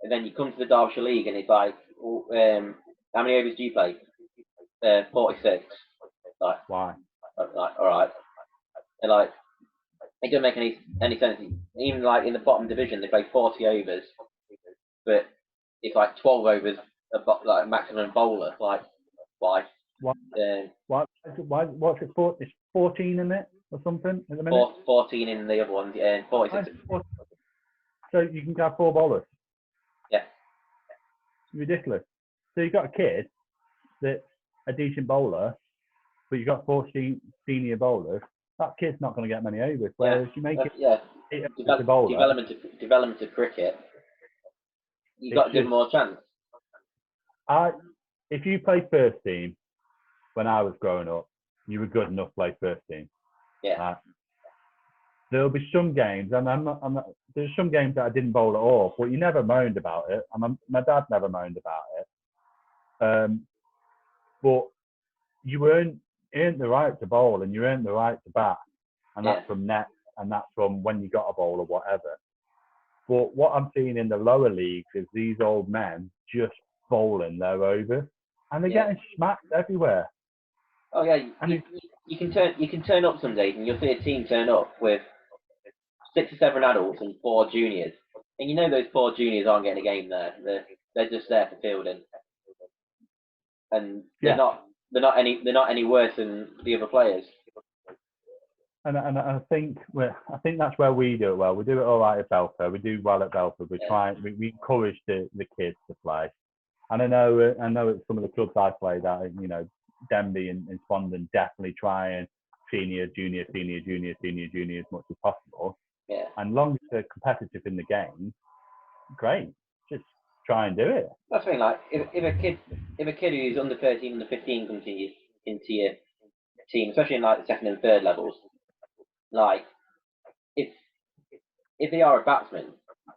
And then you come to the Derbyshire League and it's like, how many overs do you play? 46. Like, Why? Like, all right. And like, it doesn't make any sense. Even like in the bottom division, they play 40 overs, but it's like 12 overs like maximum bowler. Like, why? Why? What's it for? It's 14 in it or something at the minute. 14 in the other ones, and 46. So you can have 4 bowlers. Yeah. Ridiculous. So you've got a kid that's a decent bowler, but you've got 14 senior bowlers. That kid's not going to get many overs. Whereas you make development of cricket, you've got to give them more chance. If you played first team when I was growing up, you were good enough to play first team. Yeah. There'll be some games, and there's some games that I didn't bowl at all, but you never moaned about it. And my dad never moaned about it. But you earned the right to bowl, and you earned the right to bat, and that's from net, and that's from when you got a bowl or whatever. But what I'm seeing in the lower leagues is these old men just bowling their overs, and they're getting smacked everywhere. Oh yeah, you can turn up some days, and you'll see a team turn up with 6 or 7 adults and 4 juniors, and those 4 juniors aren't getting a game there. They're just there for fielding, and they're not any worse than the other players. And I think that's where we do it well. We do it all right at Belper. We do well at Belper. We encourage the kids to play. And I know at some of the clubs I played at, Denby and Spondon definitely try and senior, junior as much as possible. Yeah. And long as they're competitive in the game, great. Just try and do it. That's the thing. Like if a kid who's under 13, under 15 comes into your team, especially in like the second and third levels, like if they are a batsman,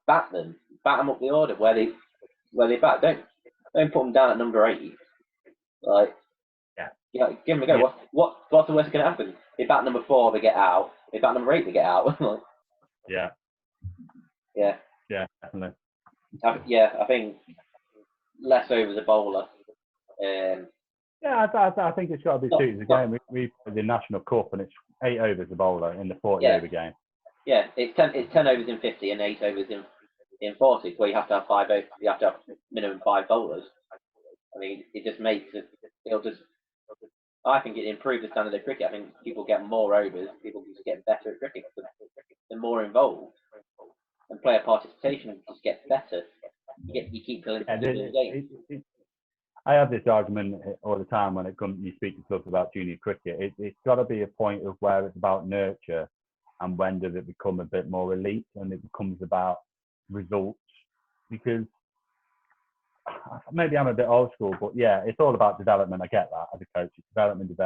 bat them up the order where they bat. Don't put them down at number 8. Like, give them a go. Yeah. What's the worst going to happen? They bat number 4, they get out. They bat number 8, they get out. Yeah. Yeah. Yeah, definitely. I think less overs a bowler. I think it's got to be suited. Again, we play the National Cup and it's 8 overs a bowler in the 40 over game. Yeah, it's 10 overs in 50 and 8 overs in 40, where you have to have 5 overs. You have to have minimum 5 bowlers. I mean, it just makes it. I think it improves the standard of cricket. I think people get more overs. People just get better at cricket. They're more involved, and player participation just gets better. You keep filling the game. I have this argument all the time when you speak to clubs about junior cricket. It's got to be a point of where it's about nurture, and when does it become a bit more elite, and it becomes about results. Because maybe I'm a bit old school, but yeah, it's all about development. I get that as a coach. It's development.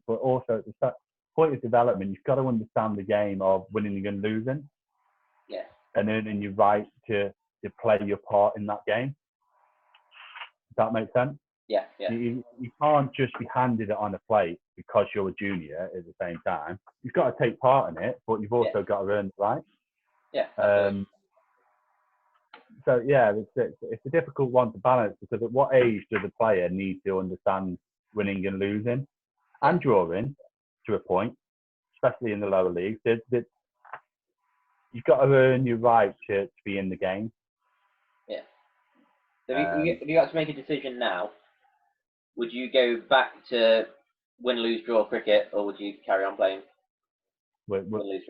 But also at the point of development, you've got to understand the game of winning and losing. Yeah. And earning your right to play your part in that game. Does that make sense? Yeah. You can't just be handed it on a plate because you're a junior at the same time. You've got to take part in it, but you've also got to earn it right. Yeah. So yeah, it's a difficult one to balance, because at what age does a player need to understand winning and losing and drawing to a point, especially in the lower leagues? That you've got to earn your right to be in the game. Yeah. So if you had to make a decision now, would you go back to win, lose, draw cricket, or would you carry on playing? Stay at win, lose.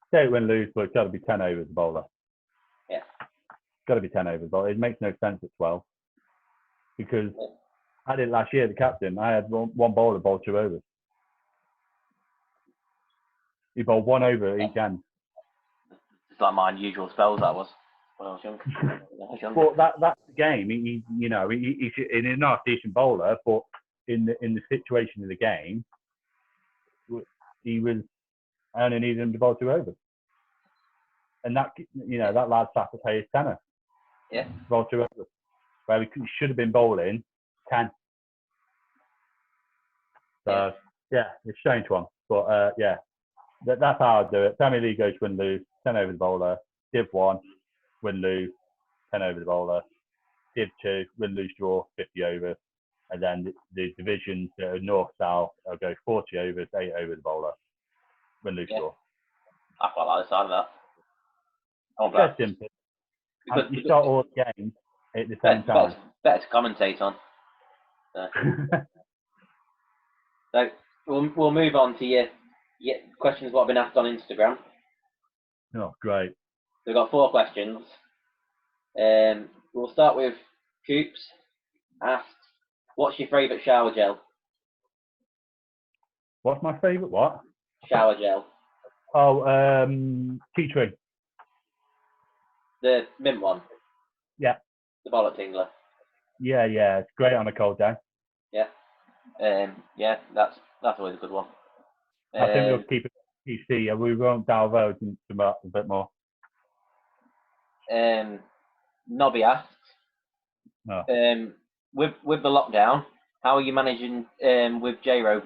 Stay at win, lose, but it's got to be 10 overs a bowler. Yeah. It's got to be 10 overs, but it makes no sense at 12. Because I did last year, the captain, I had one bowler bowl 2 overs. He bowled 1 over each end. It's like my unusual spells, that was, when I was young. But that's the game. He's not a decent bowler, but in the situation of the game, he was I only needed him to bowl 2 overs. And that, that lad's had to pay his tenner. Yeah. Bowl 2 overs. Where he should have been bowling 10. So, yeah, it's a strange one. But, yeah, that's how I do it. Premier League goes win, lose, 10 over the bowler. Div 1, win, lose, 10 over the bowler. Div 2, win, lose, draw, 50 overs. And then the divisions that are north-south, I'll go 40 overs, 8 over the bowler. Win, lose, draw. I quite like the side of that. Dead simple. You start all the games at the same time. Better to commentate on. So we'll move on to your questions what have been asked on Instagram. Oh, great. We've got 4 questions. We'll start with Coops. Asked, what's your favourite shower gel? What's my favourite what? Shower gel. Oh, tea tree. The mint one? Yeah. The bollock tingler? Yeah, it's great on a cold day. Yeah. Yeah, that's always a good one. I think we'll keep it PC. We won't divulge into a bit more. Nobby asks, with the lockdown, how are you managing with J-Ro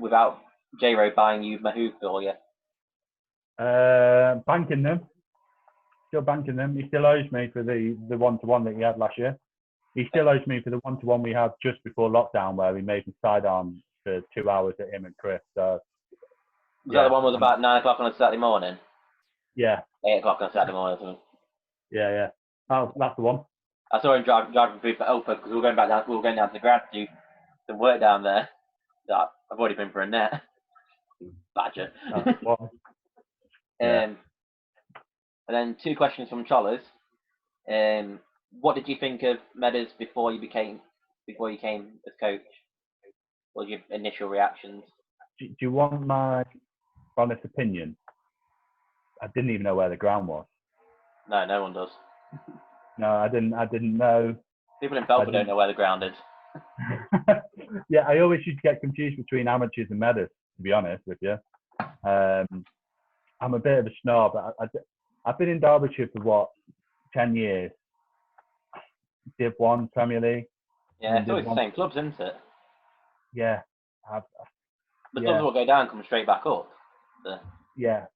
without J-Ro buying you Mahoo for you? Banking them. Still banking them. He still owes me for the 1-to-1 that he had last year. He still owes me for the 1-to-1 we had just before lockdown where we made him sidearm for 2 hours at him and Chris. So, was that the one was about 9 o'clock on a Saturday morning? Yeah. 8 o'clock on a Saturday morning or something? Yeah. Oh, that's the one. I saw him driving through for Opa because we were going down to the ground to do some work down there. So I've already been for a net. Badger. That's the one. Yeah. And then 2 questions from Chollers. What did you think of Meadows before you came as coach? What were your initial reactions? Do you want my honest opinion? I didn't even know where the ground was. No, no one does. No, I didn't know. People in Belfast don't know where the ground is. Yeah, I always used to get confused between amateurs and Meadows, to be honest with you. I'm a bit of a snob. I've been in Derbyshire for 10 years. Div 1 Premier League. Yeah, it's always the same clubs, isn't it? Yeah. The clubs will go down, come straight back up. So. Yeah.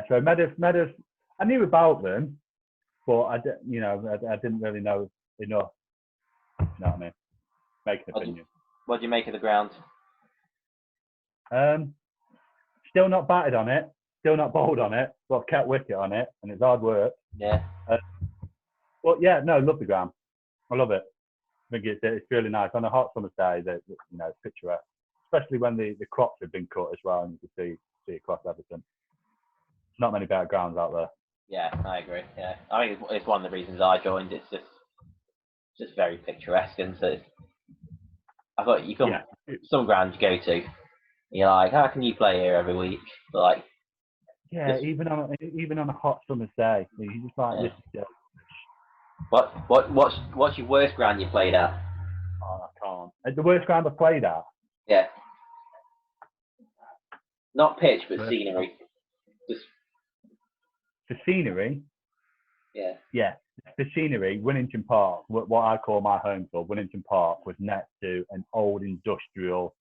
So Meadows, I knew about them, but I didn't really know enough. You know what I mean? Make an opinion. What do you make of the ground? Still not batted on it, still not bowled on it, but I've kept wicket on it, and it's hard work. Yeah. But yeah, no, love the ground. I love it. I think it's really nice on a hot summer's day. That it's picturesque, especially when the crops have been cut as well, and you can see across everything. Not many better grounds out there. Yeah, I agree. Yeah, I think it's one of the reasons I joined. It's just very picturesque, and so I thought you come some grounds you go to, you're like, how can you play here every week? But like, yeah, even on a hot summer's day, you just like this. Yeah. What's your worst ground you played at? Oh, I can't. The worst ground I played at? Yeah. Not pitch, but scenery. Just the scenery. Yeah. Yeah, the scenery. Winnington Park, what I call my home club, Winnington Park, was next to an old industrial,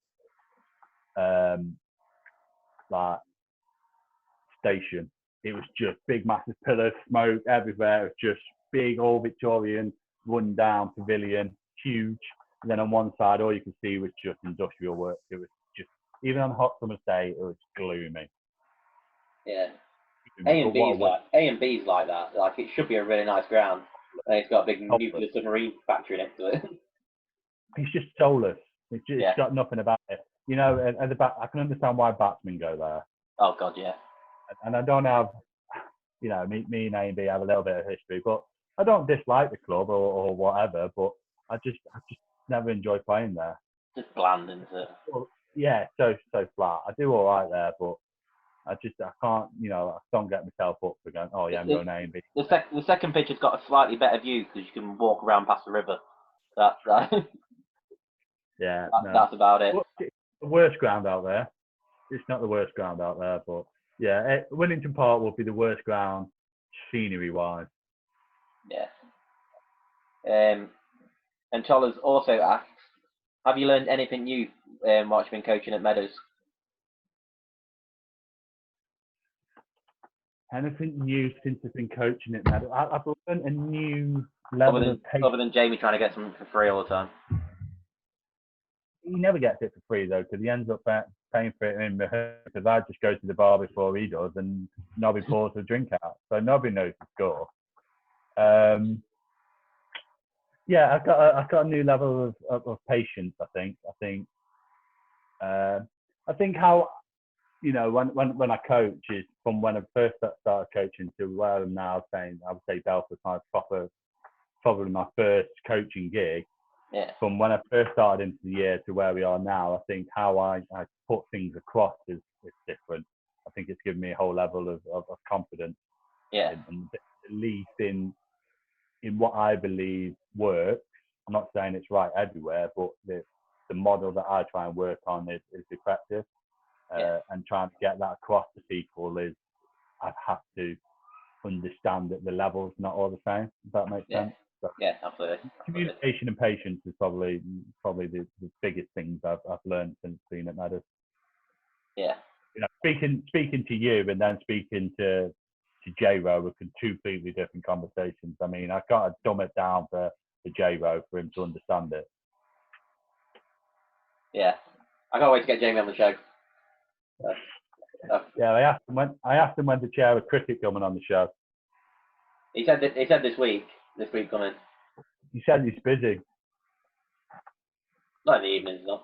like station. It was just big, massive pillars, smoke everywhere. It was just big, old Victorian, run down pavilion, huge. And then on one side, all you could see was just industrial work. It was just, even on a hot summer's day, it was gloomy. Yeah. A and B's like that. Like, it should be a really nice ground. And it's got a big nuclear submarine factory next to it. It's just soulless. It's just got nothing about it. At the back, I can understand why batsmen go there. Oh God, yeah. And I don't have, me and A and B have a little bit of history, but I don't dislike the club or whatever. But I just never enjoy playing there. Just bland, isn't it? Well, yeah, so flat. I do all right there, but I can't, I don't get myself up for going, oh yeah, I'm going A and B. The second pitch has got a slightly better view because you can walk around past the river. Yeah, that's about it. The worst ground out there, it's not the worst ground out there, but yeah, Willington Park would be the worst ground scenery wise. Yeah. And Chollers also asks, have you learned anything new while you've been coaching at Meadows? Anything new since I've been coaching at Meadows? I've learned a new level of patience. Other than Jamie trying to get something for free all the time. He never gets it for free though, because he ends up paying for it in because I just go to the bar before he does, and Nobby pours a drink out, so Nobby knows the score. Yeah, I've got a new level of patience. I think how, you know, when I coach is from when I first started coaching to where I'm now saying, I would say Belfast my probably my first coaching gig. Yeah. From when I first started into the year to where we are now, I think how I put things across is different. I think it's given me a whole level of confidence. Yeah. And belief in what I believe works. I'm not saying it's right everywhere, but the model that I try and work on is effective. And trying to get that across to people is, I have to understand that the level's not all the same. Does that make sense? So, yeah, absolutely. Communication and patience is probably the biggest things I've learned since being at Meadows. Yeah. You know, speaking to you and then speaking to J-Ro were two completely different conversations. I mean, I've got to dumb it down for J-Ro for him to understand it. Yeah. I can't wait to get Jamie on the show. Yeah, I asked him when the chair of cricket coming on the show. He said this week coming. He said he's busy. Not in the evenings, no.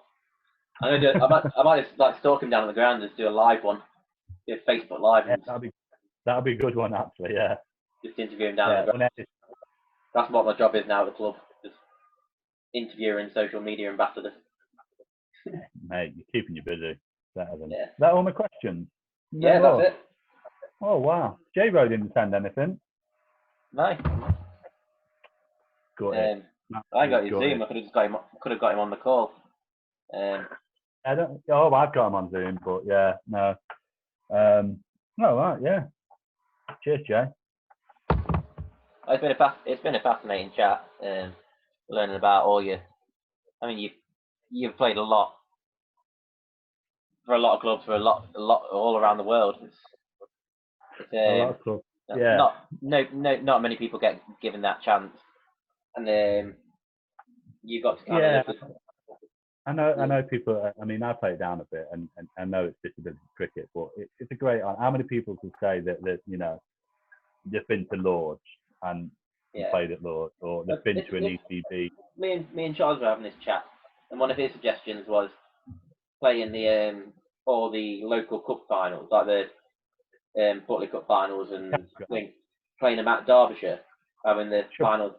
I'm gonna do. I might just like stalk him down on the ground and just do a live one, do a Facebook live. Yeah, that'll be a good one actually. Yeah. Just interview him down on the ground. That's what my job is now at the club. Just interviewer and social media ambassador. Mate, you're keeping you busy. That all my questions? Yeah, that's it. Oh wow. J-Ro didn't send anything. No. Got it. I got his Zoom. I could have got him on the call. I've got him on Zoom, but yeah, no. Oh right, yeah. Cheers, Jay. It's been a fascinating chat. Learning about all your. I mean, you've played a lot for a lot of clubs for a lot all around the world. It's a lot of clubs. Yeah. Not many people get given that chance, and you got to kind of. I know people. I mean, I play down a bit, and I know it's just a bit of cricket, but it's a great. How many people could say that you know they've been to Lords and played at Lords, or they've been to an ECB? Me and Charles were having this chat, and one of his suggestions was playing the all the local cup finals, like the Butley Cup finals, and playing them at Derbyshire, having the finals,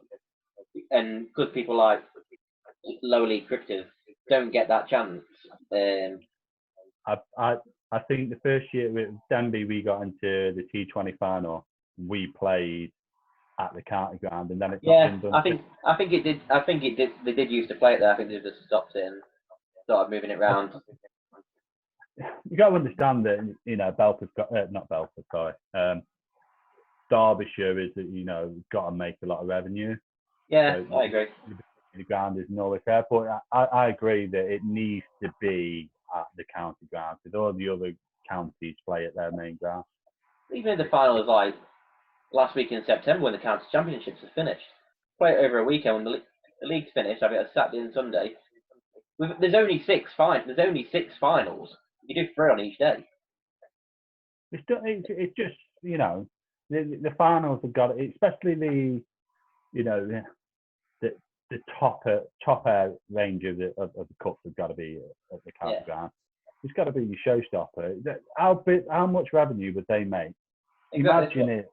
and because people like lower league cricketers don't get that chance. I think the first year with Denby we got into the T20 final, we played at the county ground, and then it's not been done. I think it did. They did used to play it there. I think they just stopped it and started moving it around. You got to understand that, you know, Belfast got not Belfast, sorry. Derbyshire is that, you know, got to make a lot of revenue. Yeah, so I agree. The ground is always there, but I agree that it needs to be at the county ground because all the other counties play at their main ground. Even if the final is like last week in September when the county championships are finished, play it over a weekend when the league's finished. Have it a Saturday and Sunday. There's only six finals. You do 3 on each day. It's just, you know, the finals have got it, especially the, you know, the top range of the cups have got to be at the county ground. It's got to be your showstopper. How much revenue would they make? Exactly. Imagine it.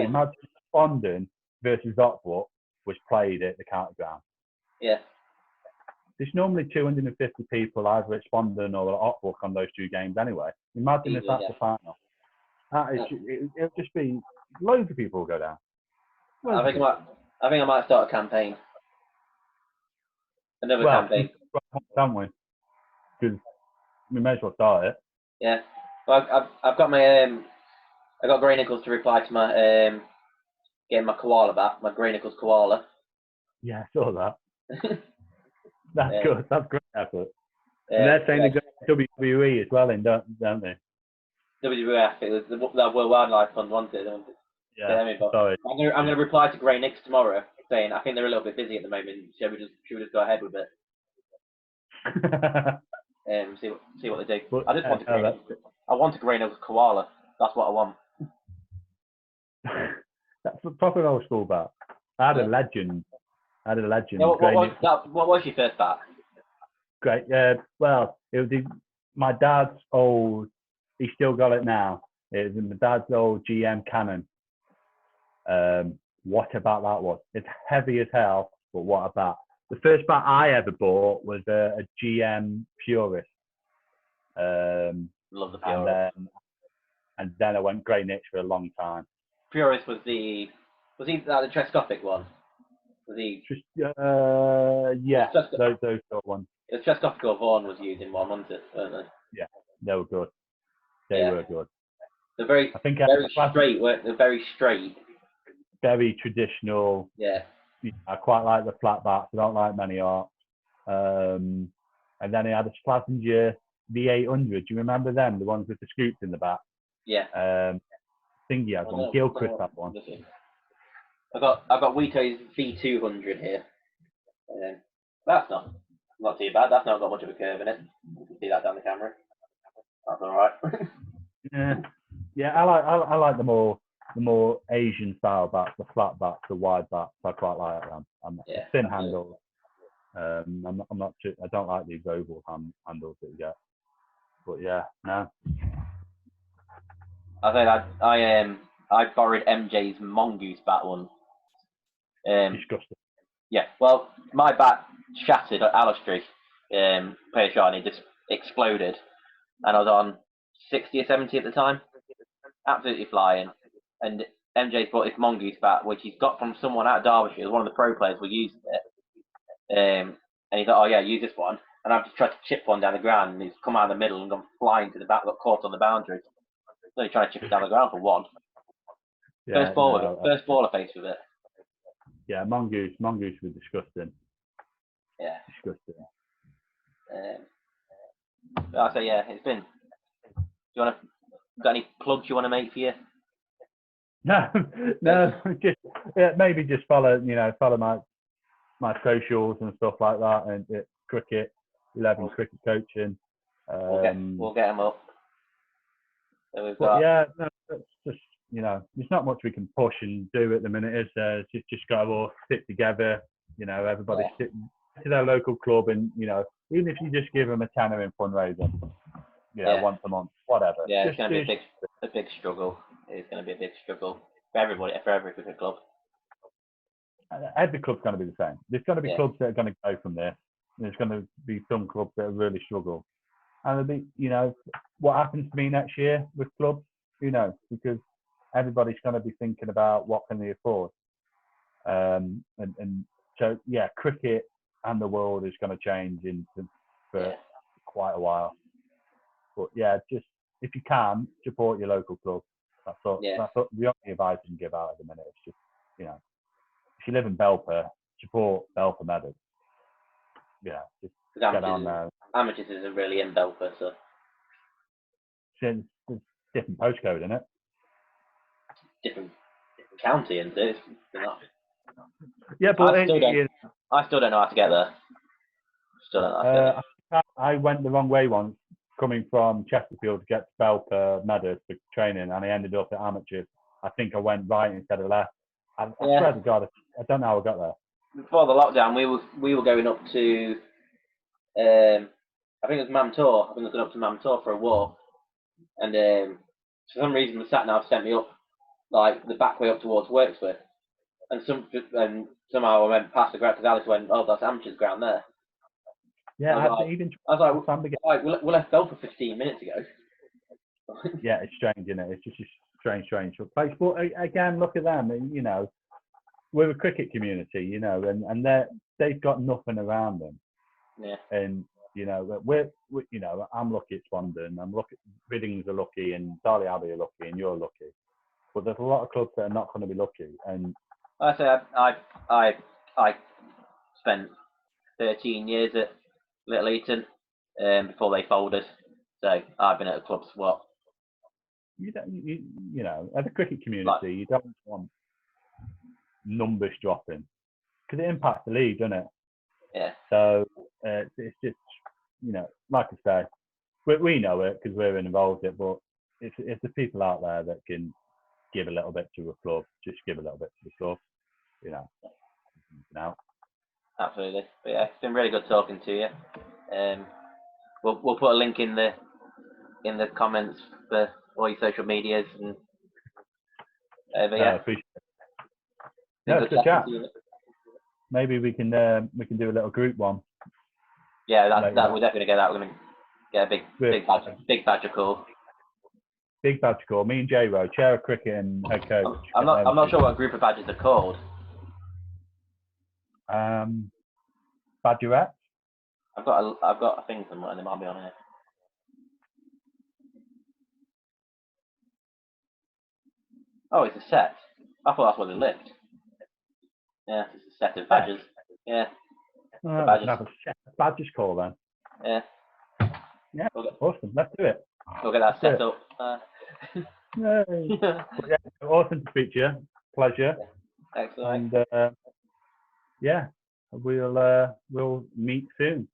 Imagine Spondon versus Otwock was played at the county ground. Yeah. There's normally 250 people either at Spondon or at Otwock on those 2 games anyway. Imagine if that's the final. It'll just be loads of people will go down. I think I might start a campaign. Another campaign. Can't we? Because we may as well start it. Yeah. Well, I've got my I got Grey Nichols to reply to my getting my koala back, my Grey Nichols koala. Yeah, I saw that. That's good. That's great effort. And Yeah, they're saying they go WWE as well, don't they? WWF. It was the World Wildlife Fund wanted. They wanted to get Yeah. them involved. Sorry. I'm gonna reply to Grey Nicks tomorrow, saying I think they're a little bit busy at the moment. Should we just go ahead with it? See what they do. But, I just want a Grey Nichols. I want a Grey Nichols koala. That's what I want. That's a proper old school bat. I had a legend. Yeah, what was your first bat? Great. Well, it was my dad's old. He still got it now. It was my dad's old GM Cannon. What about that was? It's heavy as hell, but what about? The first bat I ever bought was a GM Purist. Love the Purist. And then I went Grey Nicks for a long time. Purist was he the Trescothic one? Was he? Yeah, those sort of ones. The Trescothic or Vaughan was using one, wasn't it? Weren't they? Yeah, they were good. They were good. They're very straight. They're very straight. Very traditional. Yeah. I quite like the flat bats. I don't like many arcs. And then he had a Slazenger V800. Do you remember them? The ones with the scoops in the back? Yeah. I think he had one. Gilchrist had one. I've got Wito's V200 here. That's not too bad. That's not got much of a curve in it. You can see that down the camera. That's all right. Yeah. I like the more Asian style bats, the flat bats, the wide bats. I quite like them. Thin handles. I'm not. I don't like these oval handles that you get. But yeah, no. I think I borrowed MJ's Mongoose bat once. Disgusting. Yeah. Well, my bat shattered at Alistry, play shot, and it just exploded, and I was on 60 or 70 at the time, absolutely flying. And MJ's bought this Mongoose bat, which he's got from someone out of Derbyshire. One of the pro players were using it, and he's like, "Oh yeah, use this one." And I've just tried to chip one down the ground, and it's come out of the middle and gone flying to the back, got caught on the boundary. So he's trying to chip it down the ground for one. Yeah, first ball I faced with it. Yeah, mongoose was disgusting. Yeah. Disgusting. I say yeah, it's been. Got any plugs you want to make for you? No, just maybe just follow my socials and stuff like that, and cricket 11 cricket coaching. We'll get them up. So that's just there's not much we can push and do at the minute. Is there? It's just got to all sit together. Everybody sit to their local club, and even if you just give them a tenner in fundraising, once a month, whatever. Yeah, it's going to be a big struggle. It's going to be a big struggle for everybody, for every cricket club. Every club's going to be the same. There's going to be clubs that are going to go from this. There's going to be some clubs that really struggle. And it'll be, what happens to me next year with clubs, who knows? Because everybody's going to be thinking about what can they afford. And so, cricket and the world is going to change for quite a while. But just if you can, support your local club. That's the only advice I can give out at the minute. It's just, if you live in Belper, support Belper Meadows. Just get on there. Amateurs isn't really in Belper, so. It's different postcode, isn't it? Different county, isn't it? Yeah, but I still don't know how to get there. I went the wrong way once, coming from Chesterfield to get to Belper Meadows for training, and I ended up at Amateurs. I think I went right instead of left. I swear to God, I don't know how I got there. Before the lockdown, we were going up to, I think it was Mamtor. I think I was going up to Mamtor for a walk, and for some reason the sat nav sent me up like the back way up towards Wirksworth, and somehow I went past the ground because Alice went, "Oh, that's Amateurs ground there." Yeah, I was like, we left Belper 15 minutes ago. Yeah, it's strange, isn't it? It's just a strange place. But again, look at them. We're a cricket community, and they've got nothing around them. Yeah. And You know, but we you know, I'm lucky at Swandon. I'm lucky. Riddings are lucky, and Darley Abbey are lucky, and you're lucky. But there's a lot of clubs that are not going to be lucky. And I say I spent 13 years at Little Eton before they folded. So I've been at the clubs what? you don't, you know, as a cricket community, you don't want numbers dropping because it impacts the league, doesn't it? Yeah. So it's just, you know, like I say, we know it because we're involved in it, but it's the people out there that can give a little bit to a club, just give a little bit to the club, you know. Absolutely. But yeah, it's been really good talking to you. We'll put a link in the comments for all your social medias and but yeah. Appreciate it. Yeah, it's a good chat. Maybe we can do a little group one. Yeah, that we're definitely gonna get that. We're gonna get a big badger call. Big badger call. Me and J-Ro, chair of cricket and head coach. I'm not sure what group of badgers are called. Badgerette. I've got a thing somewhere and they might be on here. Oh, it's a set. I thought that's where they lived. Yeah, it's a set of badgers. Yeah. Badgers call then. Yeah. Yeah. Awesome. Let's do it. We'll get that set up. Yeah, awesome to speak to you. Pleasure. Excellent. And yeah, we'll meet soon.